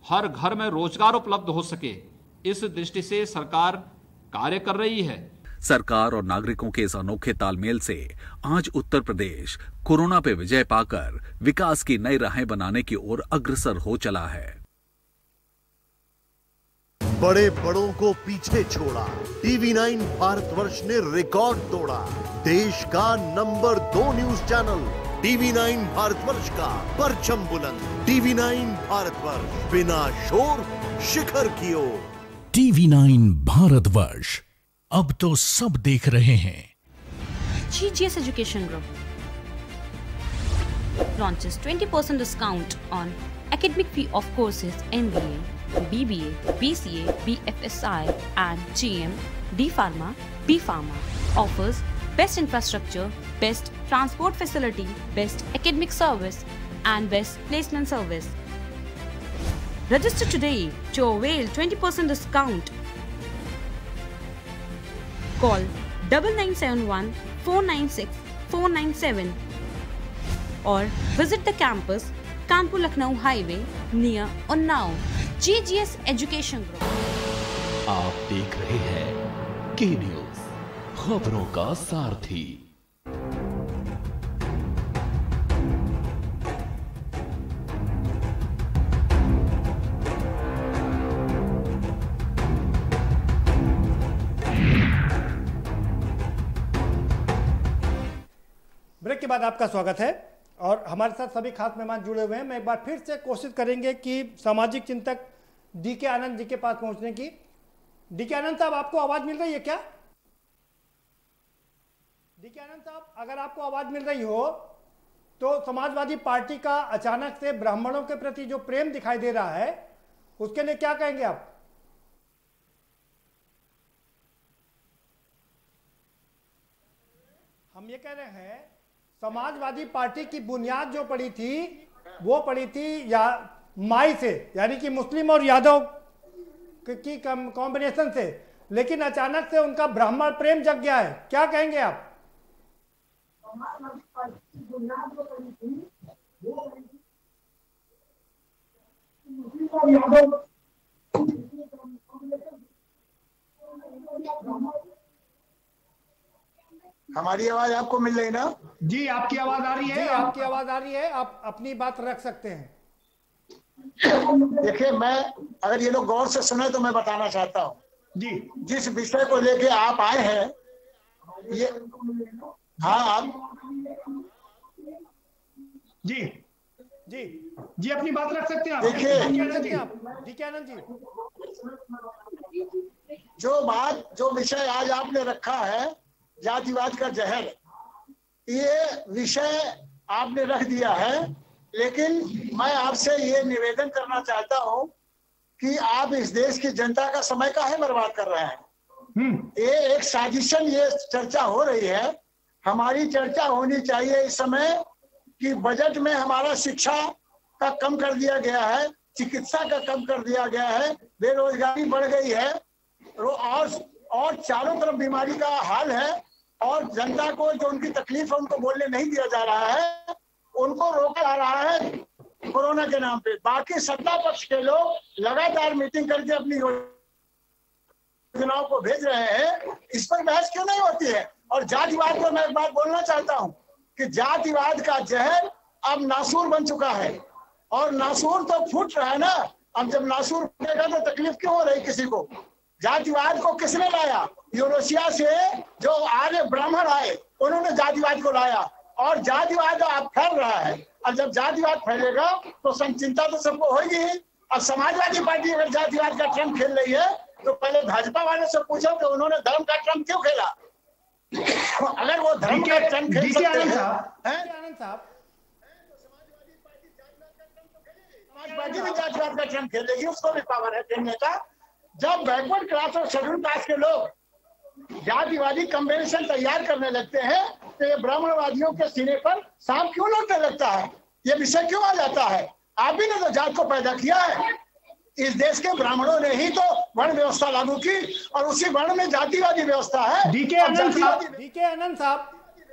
हर घर में रोजगार उपलब्ध हो सके, इस दृष्टि से सरकार कार्य कर रही है। सरकार और नागरिकों के इस अनोखे तालमेल से आज उत्तर प्रदेश कोरोना पे विजय पाकर विकास की नई राहें बनाने की ओर अग्रसर हो चला है। बड़े बड़ों को पीछे छोड़ा, TV9 भारतवर्ष ने रिकॉर्ड तोड़ा। देश का number 2 news channel TV9 Bharatvarsh का परचम बुलंद। TV9 भारतवर्ष, बिना शोर शिखर की ओर। TV9 भारतवर्ष, अब तो सब देख रहे हैं। GGS Education Group launches 20% discount on academic fee of courses MBA, BBA, BCA, BFSI and GM, D Pharma, B Pharma. Offers best infrastructure, best transport facility, best academic service and best placement service. Register today to avail 20% discount. Call 9971 496 497 or visit the campus Kanpur Lucknow Highway near Unnao. GGS Education Group. आप देख रहे हैं के news, खबरों का सारथी। Break के बाद आपका स्वागत है और हमारे साथ सभी खास मेहमान जुड़े हुए हैं। मैं एक बार फिर से कोशिश करेंगे कि सामाजिक चिंतक डीके आनंद जी के पास पहुंचने की। डीके आनंद साहब, आपको आवाज मिल रही है क्या? डीके आनंद साहब, अगर आपको आवाज मिल रही हो तो समाजवादी पार्टी का अचानक से ब्राह्मणों के प्रति जो प्रेम दिखाई दे रहा है उसके लिए क्या कहेंगे आप? हम ये कह रहे हैं समाजवादी पार्टी की बुनियाद जो पड़ी थी वो पड़ी थी या माई से, यानी कि मुस्लिम और यादव की कॉम्बिनेशन से, लेकिन अचानक से उनका ब्राह्मण प्रेम जग गया है। क्या कहेंगे आप? हमारी आवाज आपको मिल रही ना? जी, आपकी आवाज आ रही है। जी, आपकी आवाज आ रही है, आप अपनी बात रख सकते हैं। देखिए, मैं अगर ये लोग गौर से सुने तो मैं बताना चाहता हूँ जी, जिस विषय को लेके आप आए हैं ये, हाँ आप जी जी जी अपनी बात रख सकते हैं। देखिए, जो विषय आज आपने रखा है जातिवाद का जहर, ये विषय आपने रख दिया है, लेकिन मैं आपसे ये निवेदन करना चाहता हूं कि आप इस देश की जनता का समय काहे बर्बाद कर रहे हैं। ये एक साजिशन, ये चर्चा हो रही है। हमारी चर्चा होनी चाहिए इस समय कि बजट में हमारा शिक्षा का कम कर दिया गया है, चिकित्सा का कम कर दिया गया है, बेरोजगारी बढ़ गई है और चारों तरफ बीमारी का हाल है, और जनता को जो उनकी तकलीफ है उनको बोलने नहीं दिया जा रहा है, उनको रोका जा रहा है कोरोना के नाम पे। बाकी सत्ता पक्ष के लोग लगातार मीटिंग करके अपनी योजनाओं को भेज रहे हैं, इस पर बहस क्यों नहीं होती है? और जातिवाद पर मैं एक बात बोलना चाहता हूं कि जातिवाद का जहर अब नासूर बन चुका है, और नासूर तो फूट रहा है ना। अब जब नासूर फूटेगा तो तकलीफ क्यों हो रही किसी को? जातिवाद को किसने लाया? यूरोशिया से जो आर्य ब्राह्मण आए उन्होंने जातिवाद को लाया, और जातिवाद अब फैल रहा है। और जब जातिवाद फैलेगा तो चिंता तो सबको होगी ही। अब समाजवादी पार्टी अगर जातिवाद का ट्रम्प खेल रही है तो पहले भाजपा वाले से पूछो कि उन्होंने धर्म का ट्रम्प क्यों खेला। अगर वो धर्म का ट्रम्प खेल सकते हैं, समाजवादी भी जातिवाद का ट्रम्प खेलेगी, उसको भी पावर है खेलने का। जब बैकवर्ड क्लास और शेड्यूल कास्ट के लोग जातिवादी कॉम्बिनेशन तैयार करने लगते हैं तो ये ब्राह्मणवादियों के सीने पर सांप क्यों लौटने लगता है? ये विषय क्यों आ जाता है? आप ही ने तो जात को पैदा किया है। इस देश के ब्राह्मणों ने ही तो वर्ण व्यवस्था लागू की, और उसी वर्ण में जातिवादी व्यवस्था है। डीके आनंद साहब,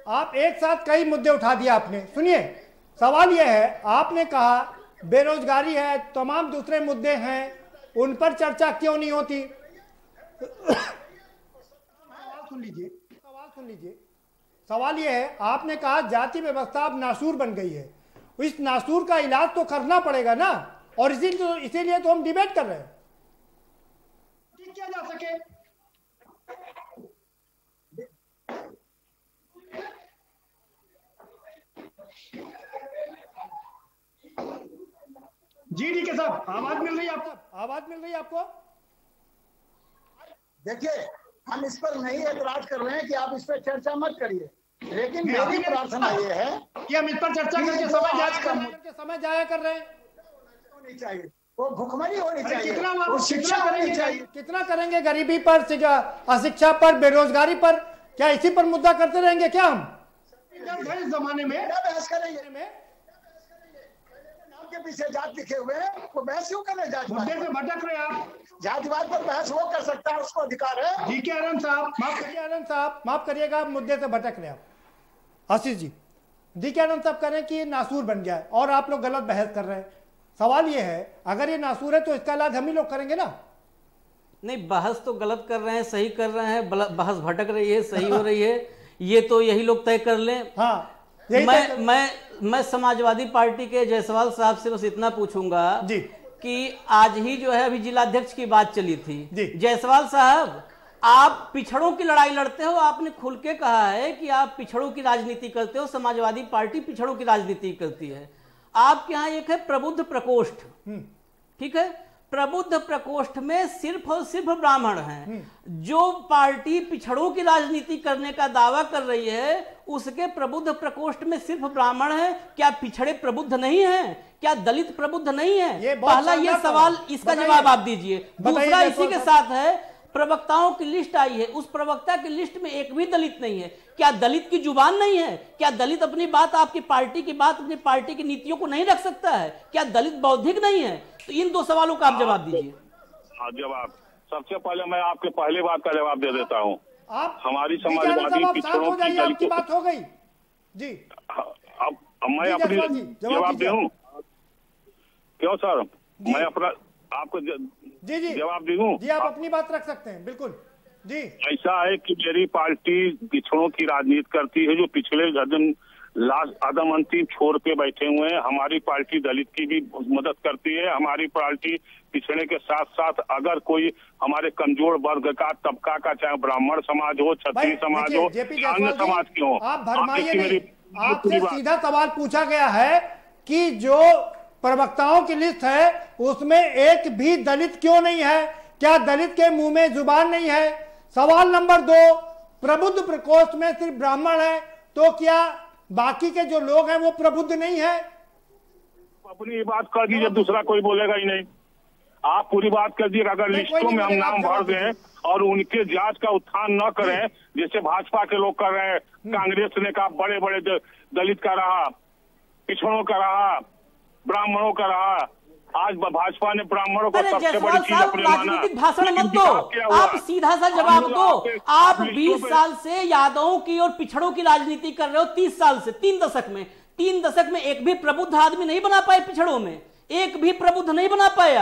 आप एक साथ कई मुद्दे उठा दिए आपने। सुनिए, सवाल यह है, आपने कहा बेरोजगारी है, तमाम दूसरे मुद्दे हैं, उन पर चर्चा क्यों नहीं होती? सवाल सुन लीजिए। सवाल यह है, आपने कहा जाति व्यवस्था अब नासूर बन गई है, इस नासूर का इलाज तो करना पड़ेगा ना, और इसीलिए तो हम डिबेट कर रहे हैं। ठीक किया जा सके। जी डी के साहब, आवाज मिल रही है आपको? आवाज मिल रही है आपको? देखिए, हम इस पर नहीं एतराज कर रहे हैं कि आप इस पर चर्चा मत करिए, लेकिन मेरी प्रार्थना ये है कि हम इस पर चर्चा करके समय जाया कर रहे हैं। होनी चाहिए, वो भुखमरी होनी चाहिए, वो शिक्षा होनी चाहिए। कितना करेंगे गरीबी पर, अशिक्षा पर, बेरोजगारी पर? क्या इसी पर मुद्दा करते रहेंगे क्या हम? इस जमाने में बहस करेंगे के पीछे जात लिखे हुए हैं, वो बहस क्यों करने जातिवाद से भटक रहे आप? जातिवाद पर बहस वो कर सकता है, उसको अधिकार है। डीके आनंद साहब, माफ करिए आनंद साहब, माफ करिएगा, आप मुद्दे से भटक रहे आप। आशीष जी, डीके आनंद साहब कह रहे हैं कि ये नासूर बन गया है और आप लोग गलत बहस कर रहे हैं। सवाल ये है, अगर ये नासूर है तो इसका इलाज हम ही लोग करेंगे ना? नहीं, बहस तो गलत कर रहे हैं, सही कर रहे हैं, बहस भटक रही है, सही हो रही है, ये तो यही लोग तय कर लें। हाँ, मैं समाजवादी पार्टी के जायसवाल साहब से बस इतना पूछूंगा जी कि आज ही जो है अभी जिलाध्यक्ष की बात चली थी। जायसवाल साहब, आप पिछड़ों की लड़ाई लड़ते हो, आपने खुल के कहा है कि आप पिछड़ों की राजनीति करते हो, समाजवादी पार्टी पिछड़ों की राजनीति करती है। आपके यहाँ एक है प्रबुद्ध प्रकोष्ठ, ठीक है, प्रबुद्ध प्रकोष्ठ में सिर्फ और सिर्फ ब्राह्मण हैं। जो पार्टी पिछड़ों की राजनीति करने का दावा कर रही है उसके प्रबुद्ध प्रकोष्ठ में सिर्फ ब्राह्मण हैं। क्या पिछड़े प्रबुद्ध नहीं हैं? क्या दलित प्रबुद्ध नहीं है? पहला ये सवाल, इसका जवाब आप दीजिए। दूसरा इसी के साथ है, प्रवक्ताओं की लिस्ट आई है, उस प्रवक्ता की लिस्ट में एक भी दलित नहीं है। क्या दलित की जुबान नहीं है? क्या दलित अपनी बात, आपकी पार्टी की बात, अपनी पार्टी की नीतियों को नहीं रख सकता है? क्या दलित बौद्धिक नहीं है? तो इन दो सवालों का आप जवाब दीजिए। जवाब, सबसे पहले मैं आपके पहले बात का जवाब दे देता हूँ। हमारी समाजवादी पिछड़ों की बात हो गई जी। अब मैं अपनी जवाब दूं क्यों सर? मैं अपना आपको जी जवाब दूं? जी, आप अपनी बात रख सकते हैं, बिल्कुल जी। ऐसा है कि मेरी पार्टी पिछड़ों की राजनीति करती है, जो पिछले आदम अंतिम छोड़ के बैठे हुए हैं। हमारी पार्टी दलित की भी मदद करती है। हमारी पार्टी पिछड़े के साथ साथ अगर कोई हमारे कमजोर वर्ग का तबका का, चाहे ब्राह्मण समाज हो, क्षत्रिय समाज हो, अन्य समाज की हो, आप भरमाइए नहीं। आपसे सीधा सवाल पूछा गया है कि जो प्रवक्ताओं की लिस्ट है उसमें एक भी दलित क्यों नहीं है? क्या दलित के मुंह में जुबान नहीं है? सवाल नंबर 2, प्रबुद्ध प्रकोष्ठ में सिर्फ ब्राह्मण है, तो क्या बाकी के जो लोग हैं वो प्रबुद्ध नहीं है? अपनी बात कर दीजिए, दूसरा कोई बोलेगा ही नहीं। आप पूरी बात कर दीजिए। अगर लिस्टों में हम नाम भर दें और उनके जांच का उत्थान न करें, जैसे भाजपा के लोग कर रहे हैं, कांग्रेस ने कहा बड़े बड़े दलित का रहा, पिछड़ों का रहा, ब्राह्मणों का रहा, आज भाजपा ने ब्राह्मणों को सबसे बड़ी चीज अपने माना। राजनीतिक भाषण मत दो, आप सीधा सा जवाब दो। आप 20 साल से यादवों की और पिछड़ों की राजनीति कर रहे हो, 30 साल से, 3 दशक में एक भी प्रबुद्ध आदमी नहीं बना पाए। पिछड़ों में एक भी प्रबुद्ध नहीं बना पाए।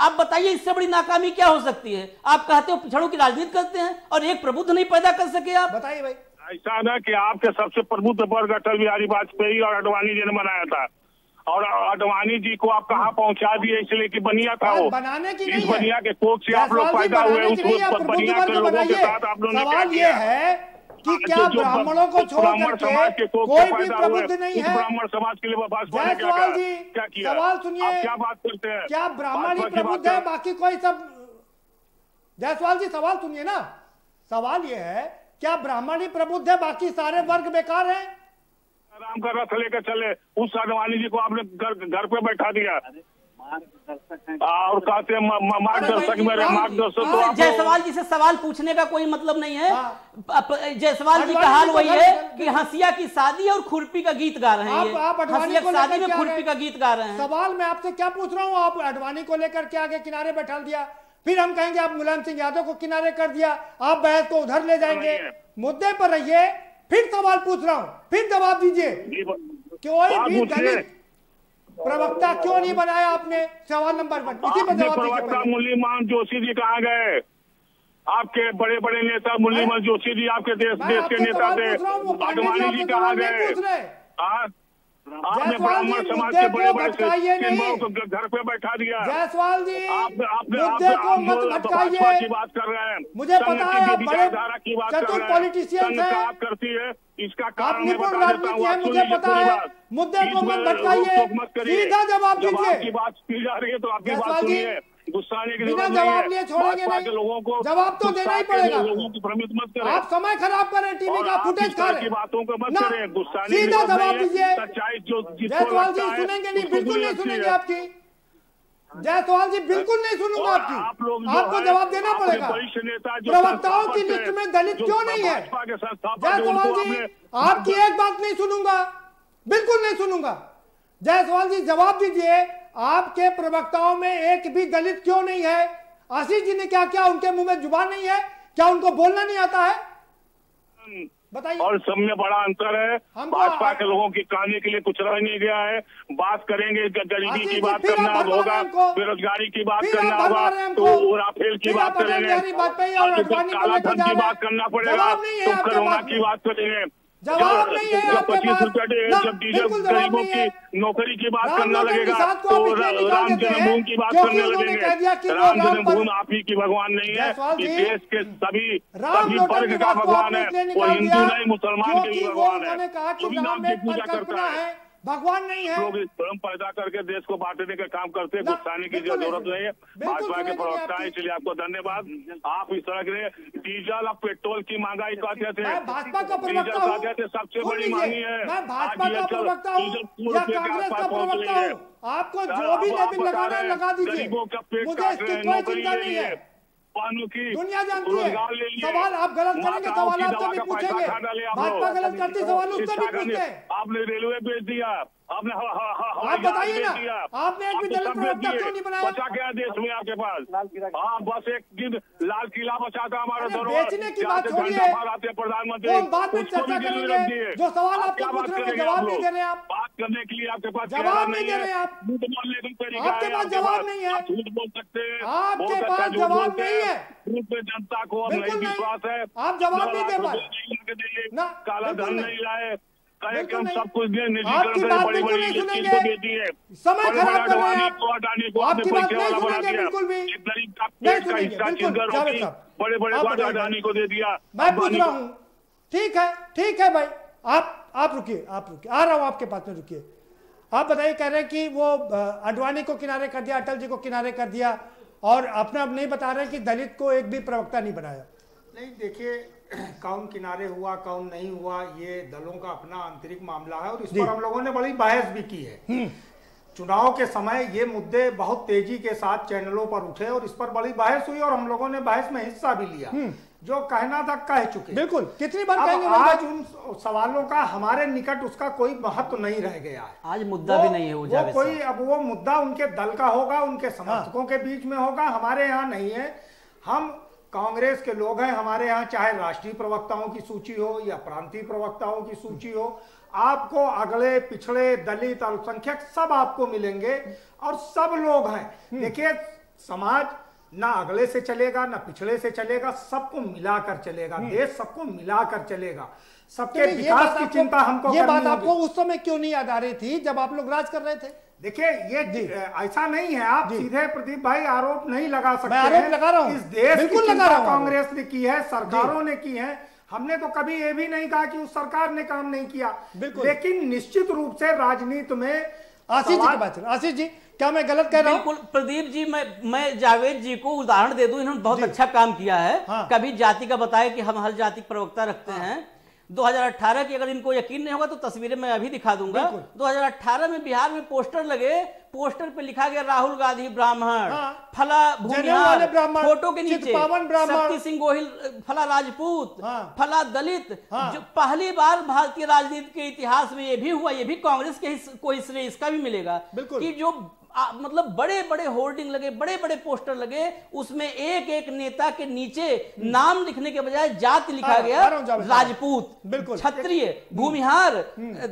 आप बताइए इससे बड़ी नाकामी क्या हो सकती है? आप कहते हो पिछड़ों की राजनीति करते हैं और एक प्रबुद्ध नहीं पैदा कर सके आप? बताइए भाई। ऐसा ना कि आपके सबसे प्रबुद्ध वर्ग अटल बिहारी वाजपेयी और आडवाणी जी ने बनाया था, और आडवाणी जी को आप कहाँ पहुंचा दिए, इसलिए कि बनिया था वो। बनाने की इस बनिया के कोख से आप लोग पैदा हुए, उस बनिया के लोगों के साथ आप लोगों ने क्या सवाल ये है कि क्या ब्राह्मणों को छोड़ करके कोई भी प्रबुद्ध नहीं है? ब्राह्मण समाज के लिए जायसवाल जी क्या किया? सवाल सुनिए, क्या बात करते हैं? क्या ब्राह्मण ही प्रबुद्ध है, बाकी कोई सब? जायसवाल जी सवाल सुनिए ना, सवाल ये है क्या ब्राह्मण ही प्रबुद्ध है, बाकी सारे वर्ग बेकार हैं? राम का रथ लेकर चले, उस आडवाणी जी को आपने घर पे बैठा दिया और कहते हैं मार्गदर्शक मेरे मार्गदर्शक। तो जायसवाल जी से सवाल पूछने का कोई मतलब नहीं है। जायसवाल जी का हाल वही है कि हंसिया की शादी और खुरपी का गीत गा रहे हैं। आप हंसिया की शादी में खुरपी का गीत गा रहे हैं। सवाल मैं आपसे क्या पूछ रहा हूँ, आप आडवाणी को लेकर के आगे किनारे बैठा दिया, फिर हम कहेंगे आप मुलायम सिंह यादव को किनारे कर दिया, आप बहस को उधर ले जाएंगे। मुद्दे पर रहिए, फिर सवाल पूछ रहा हूँ, फिर जवाब दीजिए। कोई भी दलित प्रवक्ता क्यों नहीं बनाया आपने? सवाल नंबर 1 इसी पर जवाब दीजिए। प्रवक्ता मुरलीमान जोशी जी कहाँ गए? आपके बड़े बड़े नेता मुरलीमान जोशी जी आपके देश के नेता थे, आडवाणी जी कहाँ गए? आपने ब्राह्मण समाज के बड़े बड़े को घर पे बैठा दिया। जायसवाल जी मुद्दे को मत भटकाइए की बात कर रहे हैं। मुझे पता है आप बड़े की बात चतुर पॉलिटिशियन हैं, करती है इसका आप निपुण राजनीति है, मुझे पता है। मुद्दे को मत भटकाइए, सीधा जवाब दीजिए। की बात की जा रही है तो आपकी बात सुनिए, गुस्सा आने की बिना जवाब लिए छोड़ेंगे नहीं, लोगों को जवाब तो देना ही पड़ेगा। लोगों को भ्रमित मत करें, आप समय खराब करें, टीवी का फुटेज खा रहे हैं, बातों को मत करें, गुस्सा सीधा जवाब दीजिए। सच्चाई जो जायसवाल जी सुनेंगे नहीं, बिल्कुल नहीं सुनेंगे आपकी। जायसवाल जी बिल्कुल नहीं सुनूंगा आपकी, आपको जवाब देना पड़ेगा। प्रवक्ताओं की लिस्ट में दलित क्यों नहीं है? जायसवाल जी आपकी एक बात नहीं सुनूंगा, बिल्कुल नहीं सुनूंगा। जायसवाल जी जवाब दीजिए, आपके प्रवक्ताओं में एक भी दलित क्यों नहीं है? आशीष जी ने क्या किया? उनके मुंह में जुबान नहीं है क्या? उनको बोलना नहीं आता है? बताइए। और सब में बड़ा अंतर है, भाजपा के लोगों की कहानी के लिए कुछ रह नहीं गया है। बात करेंगे गरीबी की बात करना होगा, बेरोजगारी की बात करना होगा, तो राफेल की बात करेंगे, काला धन की बात करना पड़ेगा, तो कोरोना की बात करेंगे, जवाब नहीं है आपके पास। 25 रुपए जब डीजल गरीबों की नौकरी की बात करना लगेगा तो राम जन्मभूमि की बात करने लगेंगे। राम जन्मभूमि आप ही की भगवान नहीं है, इस देश के सभी वर्ग का भगवान है, वो हिंदू नहीं मुसलमान के भी भगवान है, सभी नाम की पूजा करता है, भगवान नहीं है। लोग स्वयं पैदा करके देश को बांटने का काम करते हैं, गुस्साने की जरूरत नहीं है। भाजपा के प्रवक्ता है, इसलिए आपको धन्यवाद। आप इस तरह के डीजल और पेट्रोल की महंगाई कहते थे, भाजपा का प्रवक्ता हूं, कहते थे सबसे बड़ी महंगी है। मैं भाजपा का प्रवक्ता हूं या कांग्रेस का प्रवक्ता हूं, आपको जो भी लेबिल लगाना है लगा दीजिए, मुझे इसकी कोई चिंता नहीं है। की दुनिया जानती है, सवाल आप गलत करेंगे, सवाल आपसे भी पूछेंगे। भाजपा गलत करती, सवाल उससे भी पूछते हैं। आपने रेलवे बेच दिया, आपने आप बताइए ना, आपने एक भी दलित प्रवक्ता क्यों नहीं बनाया? बचा क्या देश में आपके पास? हाँ, बस एक दिन लाल किला बचा था हमारे दौरान। बेचने की बात छोड़िए, प्रधानमंत्री हम बाद में चर्चा करेंगे। जो सवाल आपसे पूछ रहे हैं जवाब नहीं दे रहे आप, बात करने के लिए आपके पास जवाब नहीं दे रहे आप, झूठ बोलने का तरीका आपके पास जवाब नहीं है, झूठ बोल सकते हैं, आपके पास जवाब नहीं है। जनता को अब नहीं विश्वास है, आप जवाब नहीं दे पाए, काला धन नहीं लाए, कार्यक्रम सब कुछ आपकी बात बिल्कुल नहीं सुनेंगे, समय खराब कर रहे हैं आप, आपकी बात नहीं सुनेंगे बिल्कुल भी नहीं सुनेंगे। बड़े बड़े अडानी को दे दिया। मैं पूछ रहा हूँ, ठीक है भाई, आप रुकिए, आ रहा हूँ आपके पास में, रुकिए। आप बताइए, कह रहे हैं कि वो आडवाणी को किनारे कर दिया, अटल जी को किनारे कर दिया, और अपना अब नहीं बता रहे कि दलित को एक भी प्रवक्ता नहीं बनाया। नहीं, देखिए कौन किनारे हुआ कौन नहीं हुआ, ये दलों का अपना आंतरिक मामला है, और इस पर हम लोगों ने बड़ी बहस भी की है। चुनाव के समय ये मुद्दे बहुत तेजी के साथ चैनलों पर उठे और इस पर बड़ी बहस हुई, और हम लोगों ने बहस में हिस्सा भी लिया। जो कहना था कह चुके, बिल्कुल। कितनी बार कहेंगे? आज उन सवालों का हमारे निकट उसका कोई महत्व नहीं रह गया है। आज मुद्दा भी नहीं है वो कोई, अब वो मुद्दा उनके दल का होगा, उनके समर्थकों के बीच में होगा, हमारे यहाँ नहीं है। हम कांग्रेस के लोग हैं, हमारे यहाँ चाहे राष्ट्रीय प्रवक्ताओं की सूची हो या प्रांतीय प्रवक्ताओं की सूची हो, आपको अगले पिछड़े दलित अल्पसंख्यक सब आपको मिलेंगे, और सब लोग हैं। देखिए, समाज ना अगले से चलेगा ना पिछड़े से चलेगा, सबको मिलाकर चलेगा, देश सबको मिलाकर चलेगा, सबके विकास की चिंता हमको ये बात आपको उस समय क्यों नहीं याद आ रही थी जब आप लोग राज कर रहे थे? देखिए ये ऐसा नहीं है, आप सीधे प्रदीप भाई आरोप नहीं लगा सकते। मैं आरोप लगा रहा हूं, इस देश बिल्कुल की लगा रहा हूं। कांग्रेस ने की है, सरकारों ने की है, हमने तो कभी ये भी नहीं कहा कि उस सरकार ने काम नहीं किया, लेकिन निश्चित रूप से राजनीति में आशीष जी की बात है। आशीष जी क्या मैं गलत कह रहा हूं? बिल्कुल प्रदीप जी, मैं जावेद जी को उदाहरण दे दूं, इन्होंने बहुत अच्छा काम किया है। कभी जाति का बताया कि हम हर जाति प्रवक्ता रखते हैं। 2018 की अगर इनको यकीन नहीं होगा तो तस्वीरें मैं अभी दिखा दूंगा। 2018 में बिहार में पोस्टर लगे, पोस्टर पे लिखा गया राहुल गांधी ब्राह्मण, फला भूमिहार, फोटो के नीचे शक्ति सिंह गोहिल फला राजपूत, फला दलित। जो पहली बार भारतीय राजनीति के इतिहास में ये भी हुआ, ये भी कांग्रेस के कोई श्रेय इसका भी मिलेगा कि जो मतलब बड़े बड़े होर्डिंग लगे, बड़े बड़े पोस्टर लगे, उसमें एक एक नेता के नीचे नाम लिखने के बजाय जाति लिखा गया, राजपूत, क्षत्रिय, भूमिहार,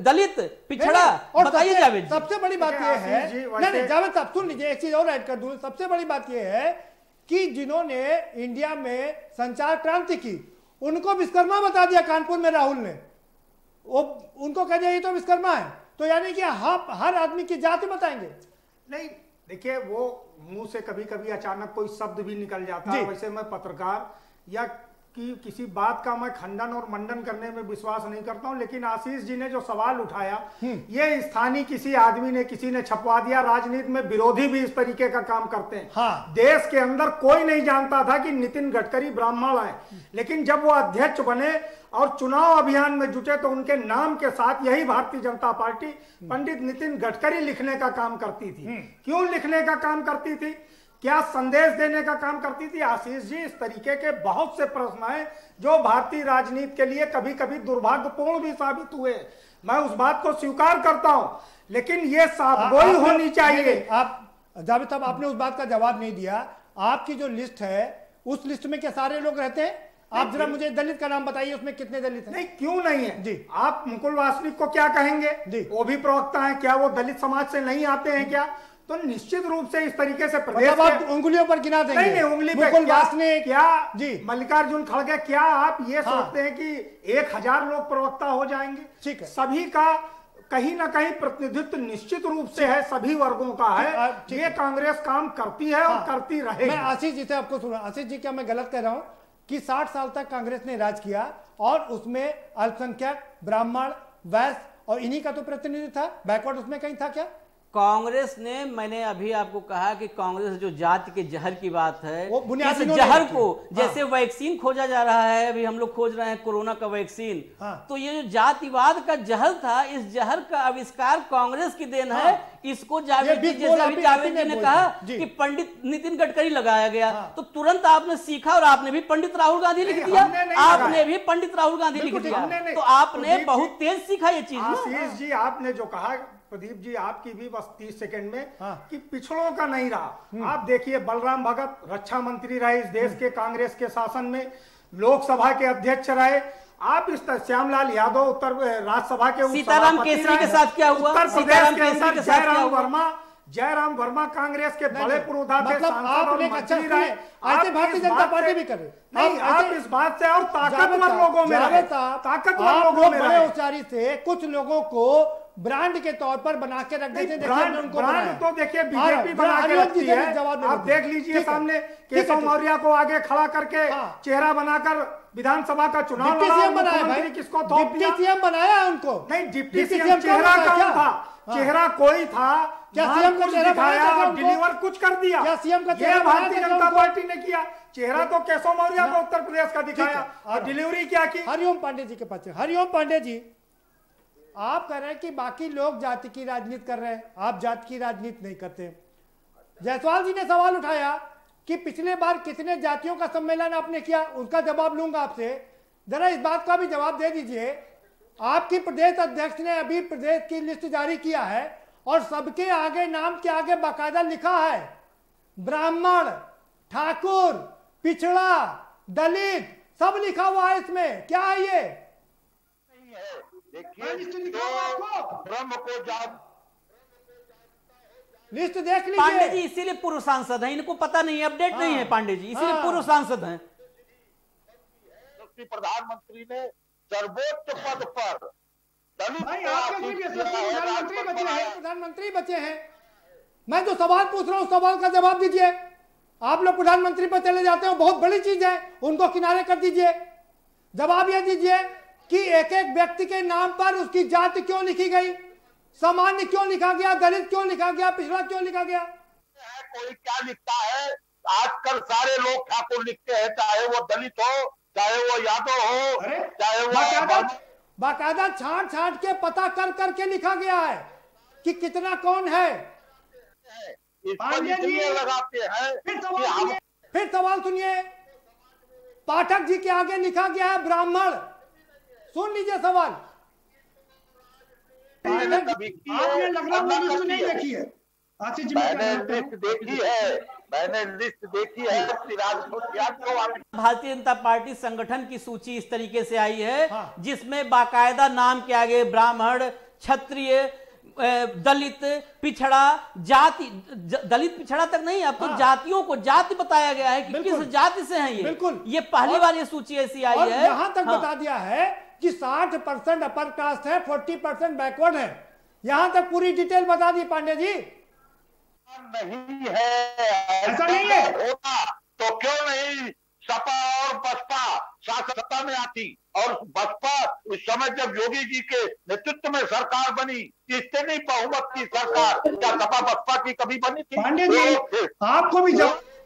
दलित, पिछड़ा। बताइए जावेद, सबसे बड़ी बात यह है, नहीं जावेद साहब सुन लीजिए, एक चीज और ऐड कर दूं। सबसे बड़ी बात यह है कि जिन्होंने इंडिया में संचार क्रांति की, उनको विश्वकर्मा बता दिया कानपुर में राहुल ने, वो उनको कह दिया ये तो विश्वकर्मा है, तो यानी कि हर आदमी की जाति बताएंगे? नहीं, देखिए वो मुंह से कभी कभी अचानक कोई शब्द भी निकल जाता है। वैसे मैं पत्रकार या कि किसी बात का मैं खंडन और मंडन करने में विश्वास नहीं करता हूं, लेकिन आशीष जी ने जो सवाल उठाया, ये स्थानीय किसी आदमी ने, किसी ने छपवा दिया। राजनीति में विरोधी भी इस तरीके का काम करते हैं। देश के अंदर कोई नहीं जानता था कि नितिन गडकरी ब्राह्मण है, लेकिन जब वो अध्यक्ष बने और चुनाव अभियान में जुटे तो उनके नाम के साथ यही भारतीय जनता पार्टी पंडित नितिन गडकरी लिखने का काम करती थी। क्यों लिखने का काम करती थी? क्या संदेश देने का काम करती थी? आशीष जी, इस तरीके के बहुत से प्रश्न हैं जो भारतीय राजनीति के लिए कभी कभी दुर्भाग्यपूर्ण भी साबित हुए। मैं उस बात को स्वीकार करता हूं, लेकिन ये साफगोई होनी चाहिए। आप जावेद साहब, आपने उस बात का जवाब नहीं दिया। आपकी जो लिस्ट है, उस लिस्ट में क्या सारे लोग रहते हैं? आप जरा मुझे दलित का नाम बताइए, उसमें कितने दलित हैं? नहीं, क्यों नहीं है जी? आप मुकुल वासनिक को क्या कहेंगे जी? वो भी प्रवक्ता हैं, क्या वो दलित समाज से नहीं आते हैं क्या? तो निश्चित रूप से इस तरीके से प्रदेश आप उंगलियों पर गिना देंगे? नहीं, उंगली पे क्या जी? मल्लिकार्जुन खड़गे, क्या आप ये सोचते हैं कि 1000 लोग प्रवक्ता हो जाएंगे? ठीक है, सभी का कहीं ना कहीं प्रतिनिधित्व निश्चित रूप से है, सभी वर्गों का है। ये कांग्रेस काम करती है और करती रहेगी। मैं आशीष जी से आपको सुना। आशीष जी, क्या मैं गलत कह रहा हूं कि 60 साल तक कांग्रेस ने राज किया और उसमें अल्पसंख्यक, ब्राह्मण, वैश्य और इन्हीं का तो प्रतिनिधि था, बैकवर्ड उसमें कहीं था क्या? कांग्रेस ने, मैंने अभी आपको कहा कि कांग्रेस जो जाति के जहर की बात है, इस जहर को जैसे वैक्सीन खोजा जा रहा है, अभी हम लोग खोज रहे हैं कोरोना का वैक्सीन, तो ये जो जातिवाद का जहर था, इस जहर का आविष्कार कांग्रेस की देन है। इसको जावेद जी, जैसे अभी जावेद जी ने कहा कि पंडित नितिन गडकरी लगाया गया, तो तुरंत आपने सीखा और आपने भी पंडित राहुल गांधी लिख दिया। आपने भी पंडित राहुल गांधी लिख दिया, तो आपने बहुत तेज सीखा ये चीज। आशीष जी, आपने जो कहा, प्रदीप जी आपकी भी बस 30 सेकंड में, कि पिछड़ों का नहीं रहा। आप देखिए, बलराम भगत रक्षा मंत्री रहे इस देश के कांग्रेस के शासन में, लोकसभा के अध्यक्ष रहे। आप इस तरह श्यामलाल यादव उत्तर राज्यसभा के सीताराम केसरी के साथ क्या हुआ? उत्तर प्रदेश के अंदर जयराम वर्मा कांग्रेस के बड़े पुरोधा थे, सांसद और मंत्री रहे। ऐसे भारतीय जनता पार्टी भी करे नहीं, आप इस बात से और ताकतवर लोगों में रहे, ताकतवर लोगों में बड़े होशियारी से कुछ लोगों को ब्रांड के तौर पर बना के रख देते। ब्रांड तो देखिए बीजेपी बना के रखती है। आप देख लीजिए, सामने केशव मौर्य को आगे खड़ा करके चेहरा बनाकर विधानसभा का चुनाव लड़ा। मुख्यमंत्री किसको डिप्टी सीएम बनाया उनको? नहीं, डिप्टी सीएम चेहरा कौन था? चेहरा कोई था? क्या सीएम को दिखाया, डिलीवर कुछ कर दिया? क्या सीएम का चेहरा भारतीय जनता पार्टी ने किया? चेहरा तो केशव मौर्य को उत्तर प्रदेश का दिखाया और डिलीवरी क्या की? हरिओम पांडे जी के पास। हरिओम पांडे जी, आप कह रहे हैं कि बाकी लोग जाति की राजनीति कर रहे हैं, आप जाति की राजनीति नहीं करते। जायसवाल जी ने सवाल उठाया कि पिछले बार कितने जातियों का सम्मेलन आपने किया, उसका जवाब लूंगा आपसे। जरा इस बात का भी जवाब दे दीजिए। आपकी प्रदेश अध्यक्ष ने अभी प्रदेश की लिस्ट जारी किया है और सबके आगे, नाम के आगे बाकायदा लिखा है ब्राह्मण, ठाकुर, पिछड़ा, दलित, सब लिखा हुआ है इसमें। क्या है ये? देखिए, ब्रह्म को लिस्ट देख लीजिए। पांडे जी इसीलिए पूर्व सांसद हैं, इनको पता नहीं है, अपडेट नहीं है पांडे जी, इसीलिए पूर्व सांसद हैं। प्रधानमंत्री ने सर्वोच्च पद पर प्रधानमंत्री बचे हैं। मैं जो सवाल पूछ रहा हूं सवाल का जवाब दीजिए। आप लोग प्रधानमंत्री पर चले जाते हो, बहुत बड़ी चीज है, उनको किनारे कर दीजिए। जवाब यह दीजिए कि एक एक व्यक्ति के नाम पर उसकी जाति क्यों लिखी गई, सामान्य क्यों लिखा गया, दलित क्यों लिखा गया, पिछड़ा क्यों लिखा गया? कोई क्या लिखता है? आजकल सारे लोग ठाकुर लिखते हैं, चाहे वो दलित हो, चाहे वो यादव हो, चाहे वो बाकायदा छांट छांट के पता कर करके लिखा गया है कि कितना कौन है। लगाते हैं। फिर सवाल सुनिए, पाठक जी के आगे लिखा गया है ब्राह्मण। सुन लीजिए सवाल। आपने लखनऊ में लिस्ट नहीं देखी है? मैंने लिस्ट देखी है, मैंने लिस्ट देखी है। भारतीय जनता पार्टी संगठन की सूची इस तरीके से आई है जिसमें बाकायदा नाम के आगे ब्राह्मण, क्षत्रिय, दलित, पिछड़ा, जाति, दलित पिछड़ा तक नहीं, अब तो जातियों को जाति बताया गया है कि किस जाति से हैं ये। बिल्कुल, ये पहली बार ये सूची ऐसी आई है। यहां तक बता दिया है कि 60% अपर कास्ट है, 40% बैकवर्ड है। यहां तक पूरी डिटेल बता दी पांडे जी। नहीं है, ऐसा नहीं है होता तो क्यों नहीं सपा और बसपा शासन सत्ता में आती। और बसपा उस समय जब योगी जी के नेतृत्व में सरकार बनी, इतनी बहुमत की सरकार क्या सपा बसपा की कभी बनी थी? पांडे जी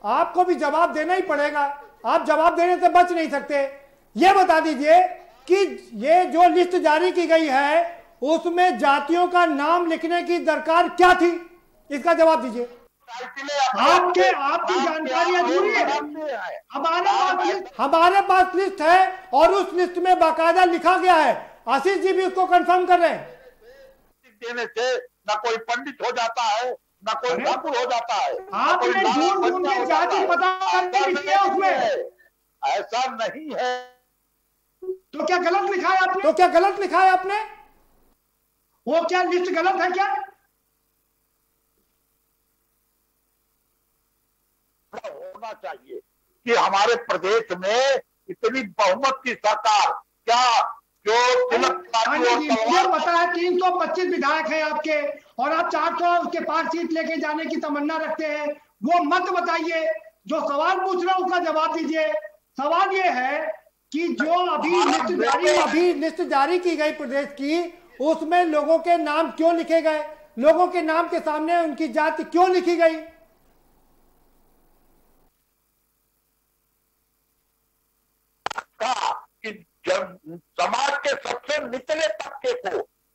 आपको भी जवाब देना ही पड़ेगा, आप जवाब देने से बच नहीं सकते। ये बता दीजिए कि ये जो लिस्ट जारी की गई है उसमें जातियों का नाम लिखने की दरकार क्या थी, इसका जवाब दीजिए। आपकी जानकारी अधूरी है। हमारे पास लिस्ट है और उस लिस्ट में बाकायदा लिखा गया है। आशीष जी भी उसको कंफर्म कर रहे हैं। देने से न कोई पंडित हो जाता है, न कोई ठाकुर हो जाता है। आपने ढूंढ के जाति पता करने की है उसमें, ऐसा नहीं है। तो क्या गलत लिखा है आपने? तो क्या गलत लिखा है आपने? वो क्या लिस्ट गलत है क्या? होना चाहिए कि हमारे प्रदेश में इतनी बहुमत की सरकार क्या जो मुझे पता है 325 विधायक हैं आपके और आप 400 उसके पार सीट लेके जाने की तमन्ना रखते हैं, वो मत बताइए। जो सवाल पूछ रहा हूं उसका जवाब दीजिए। सवाल ये है कि जो अभी लिस्ट जारी की गई प्रदेश की, उसमें लोगों के नाम क्यों लिखे गए, लोगों के नाम के सामने उनकी जाति क्यों लिखी गई? कि जब समाज के सबसे निचले तबके को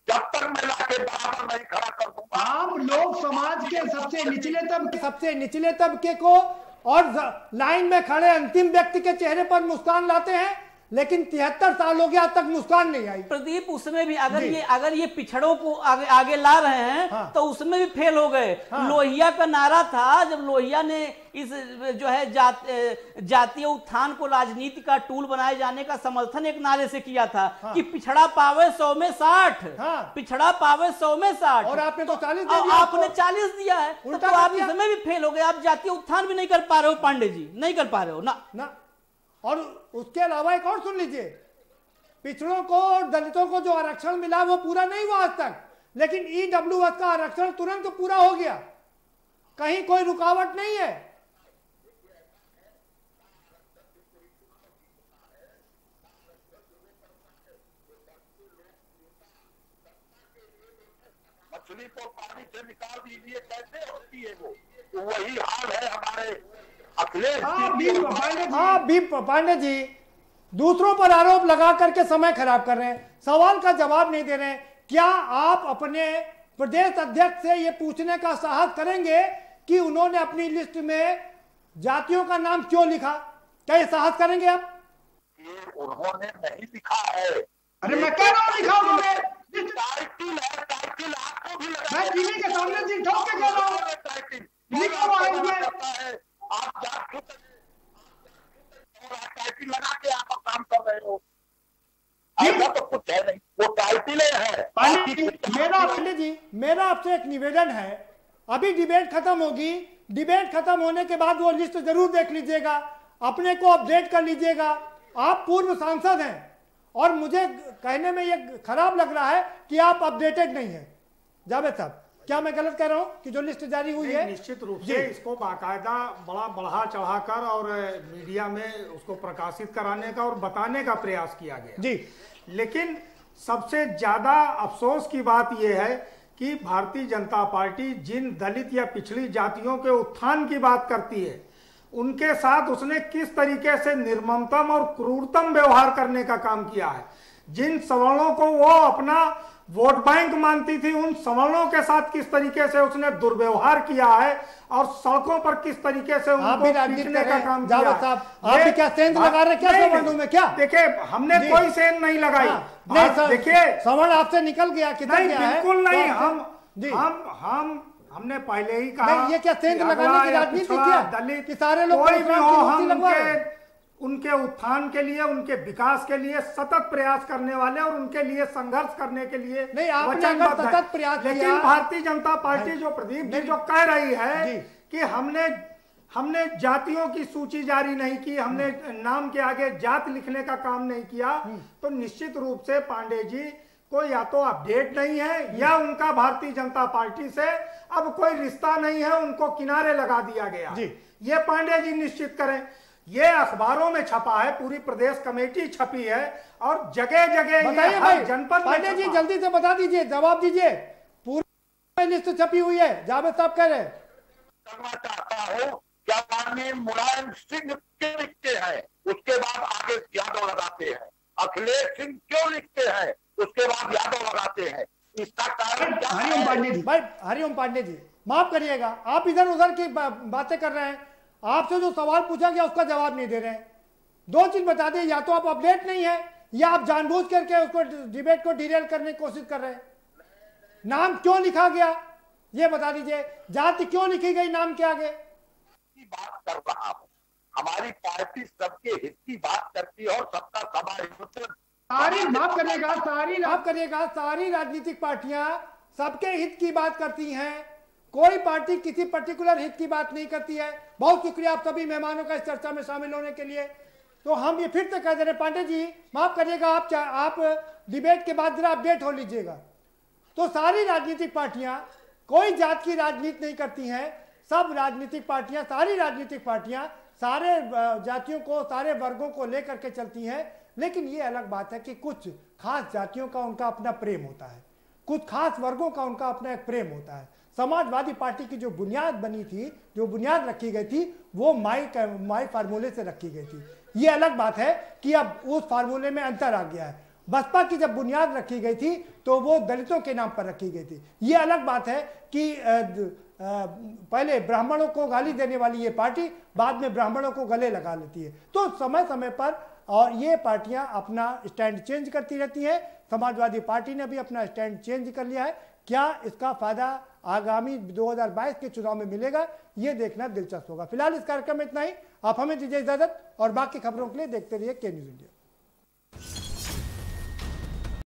जब तक मैं लाके बराबर नहीं खड़ा कर दूंगा। आप लोग समाज के सबसे निचले तबके को और लाइन में खड़े अंतिम व्यक्ति के चेहरे पर मुस्कान लाते हैं, लेकिन 73 साल हो गया अब तक मुस्कान नहीं आई। प्रदीप उसमें भी अगर ये पिछड़ों को आगे ला रहे हैं तो उसमें भी फेल हो गए। लोहिया का नारा था, जब लोहिया ने इस जो है जातीय उत्थान को राजनीति का टूल बनाए जाने का समर्थन एक नारे से किया था कि पिछड़ा पावे 100 में 60, पिछड़ा पावे 100 में 60, और आपने तो 40 दिया। आपने 40 दिया है, तो आप इसमें भी फेल हो गए। आप जातीय उत्थान भी नहीं कर पा रहे हो पांडे जी, नहीं कर पा रहे हो ना। और उसके अलावा एक और सुन लीजिए, पिछड़ों को और दलितों को जो आरक्षण मिला वो पूरा नहीं हुआ आज तक, लेकिन ईडब्ल्यूएस का आरक्षण तुरंत पूरा हो गया, कहीं कोई रुकावट नहीं है। मछली को पानी से निकाल दीजिए, कैसे होती है वो? तो वही हाल है हमारे अखिलेश। भी पांडे जी दूसरों पर आरोप लगा करके समय खराब कर रहे हैं, सवाल का जवाब नहीं दे रहे हैं। क्या आप अपने प्रदेश अध्यक्ष से ये पूछने का साहस करेंगे कि उन्होंने अपनी लिस्ट में जातियों का नाम क्यों लिखा? क्या ये साहस करेंगे आप? ये उन्होंने नहीं लिखा है। अरे मैं कह रहा हूँ लिखा उन्होंने। टाइटिल है, टाइटिल आपको भी लगा। मैं टीवी के सामने से ठोक के कह रहा हूँ लिखा हुआ है इसमें। आप टाइटिल लगा के आप काम कर रहे हो, ऐसा तो कुछ है नहीं, वो टाइटिल है। पांडे जी मेरा आपसे एक निवेदन है अभी डिबेट खत्म होगी, डिबेट खत्म होने के बाद वो लिस्ट जरूर देख लीजिएगा, अपने को अपडेट कर लीजिएगा। आप पूर्व सांसद हैं और मुझे कहने में ये खराब लग रहा है कि आप अपडेटेड नहीं है। जावेद साहब, क्या मैं गलत कह रहा हूं कि जो लिस्ट जारी हुई है? निश्चित रूप से इसको बाकायदा बड़ा बढ़ा चढ़ाकर और मीडिया में उसको प्रकाशित कराने का और बताने का प्रयास किया गया जी। लेकिन सबसे ज्यादा अफसोस की बात यह है कि भारतीय जनता पार्टी जिन दलित या पिछड़ी जातियों के उत्थान की बात करती है, उनके साथ उसने किस तरीके से निर्ममतम और क्रूरतम व्यवहार करने का काम किया है। जिन सवर्णों को वो अपना वोट बैंक मानती थी, उन सवर्णों के साथ किस तरीके से उसने दुर्व्यवहार किया है और सड़कों पर किस तरीके से उनको पीटने का काम किया है। आप भी क्या सेंध लगा रहे, क्या सवर्णों में? क्या देखिए, हमने कोई सेंध नहीं लगाई। देखिए, सवर्ण आपसे निकल गया, किधर गया है? बिल्कुल नहीं। हमने पहले ही कहा, ये क्या सेंध लगाने की राजनीति क्या? दलित कि सारे लोग कोई भी हो, हम उनके उत्थान के लिए, उनके विकास के लिए सतत प्रयास करने वाले और उनके लिए संघर्ष करने के लिए वचनबद्ध है। सतत प्रयास, लेकिन भारतीय जनता पार्टी जो प्रदीप जी जो कह रही है कि हमने जातियों की सूची जारी नहीं की, हमने नाम के आगे जात लिखने का काम नहीं किया, तो निश्चित रूप से पांडे जी को या तो अपडेट नहीं है या उनका भारतीय जनता पार्टी से अब कोई रिश्ता नहीं है, उनको किनारे लगा दिया गया। ये पांडे जी निश्चित करें। ये अखबारों में छपा है, पूरी प्रदेश कमेटी छपी है और जगह जगह जनपद। पांडे जी जल्दी से बता दीजिए, जवाब दीजिए। पूरी लिस्ट छपी हुई है, जावेद साहब कह रहे हैं। करना चाहता हूँ, क्या माननीय मुलायम सिंह क्यों लिखते हैं, उसके बाद आगे यादव लगाते हैं। अखिलेश सिंह क्यों लिखते हैं, उसके बाद यादव लगाते हैं। इसका कारण क्या है? हरिओम पांडे जी, भाई हरिओम पांडे जी माफ करिएगा, आप इधर उधर की बातें कर रहे हैं। आपसे जो सवाल पूछा गया उसका जवाब नहीं दे रहे हैं। दो चीज बता दें, या तो आप अपडेट नहीं है या आप जानबूझ करके उसको डिबेट को डिरेल करने की कोशिश कर रहे हैं। नाम क्यों लिखा गया ये बता दीजिए, जाति क्यों लिखी गई नाम के आगे? बात कर रहा हूँ, हमारी पार्टी सबके हित की बात करती है और सबका समावेश। माफ करिएगा, सारी राजनीतिक पार्टियां सबके हित की बात करती हैं, कोई पार्टी किसी पर्टिकुलर हित की बात नहीं करती है। बहुत शुक्रिया आप सभी मेहमानों का इस चर्चा में शामिल होने के लिए। तो हम ये फिर से कह दे रहे, पांडे जी माफ करिएगा, आप डिबेट के बाद जरा अपडेट हो लीजिएगा। तो सारी राजनीतिक पार्टियां कोई जात की राजनीति नहीं करती हैं, सब राजनीतिक पार्टियां, सारी राजनीतिक पार्टियां सारे जातियों को, सारे वर्गों को लेकर के चलती हैं। लेकिन ये अलग बात है कि कुछ खास जातियों का उनका अपना प्रेम होता है, कुछ खास वर्गों का उनका अपना एक प्रेम होता है। समाजवादी पार्टी की जो बुनियाद बनी थी, जो बुनियाद रखी गई थी, वो माई फार्मूले से रखी गई थी। ये अलग बात है कि अब उस फार्मूले में अंतर आ गया है। बसपा की जब बुनियाद रखी गई थी तो वो दलितों के नाम पर रखी गई थी। ये अलग बात है कि पहले ब्राह्मणों को गाली देने वाली ये पार्टी बाद में ब्राह्मणों को गले लगा लेती है। तो समय समय पर और ये पार्टियां अपना स्टैंड चेंज करती रहती हैं। समाजवादी पार्टी ने भी अपना स्टैंड चेंज कर लिया है। क्या इसका फायदा आगामी 2022 के चुनाव में मिलेगा, ये देखना दिलचस्प होगा। फिलहाल इस कार्यक्रम में इतना ही। आप हमें दीजिए इजाजत और बाकी खबरों के लिए देखते रहिए के न्यूज़ इंडिया।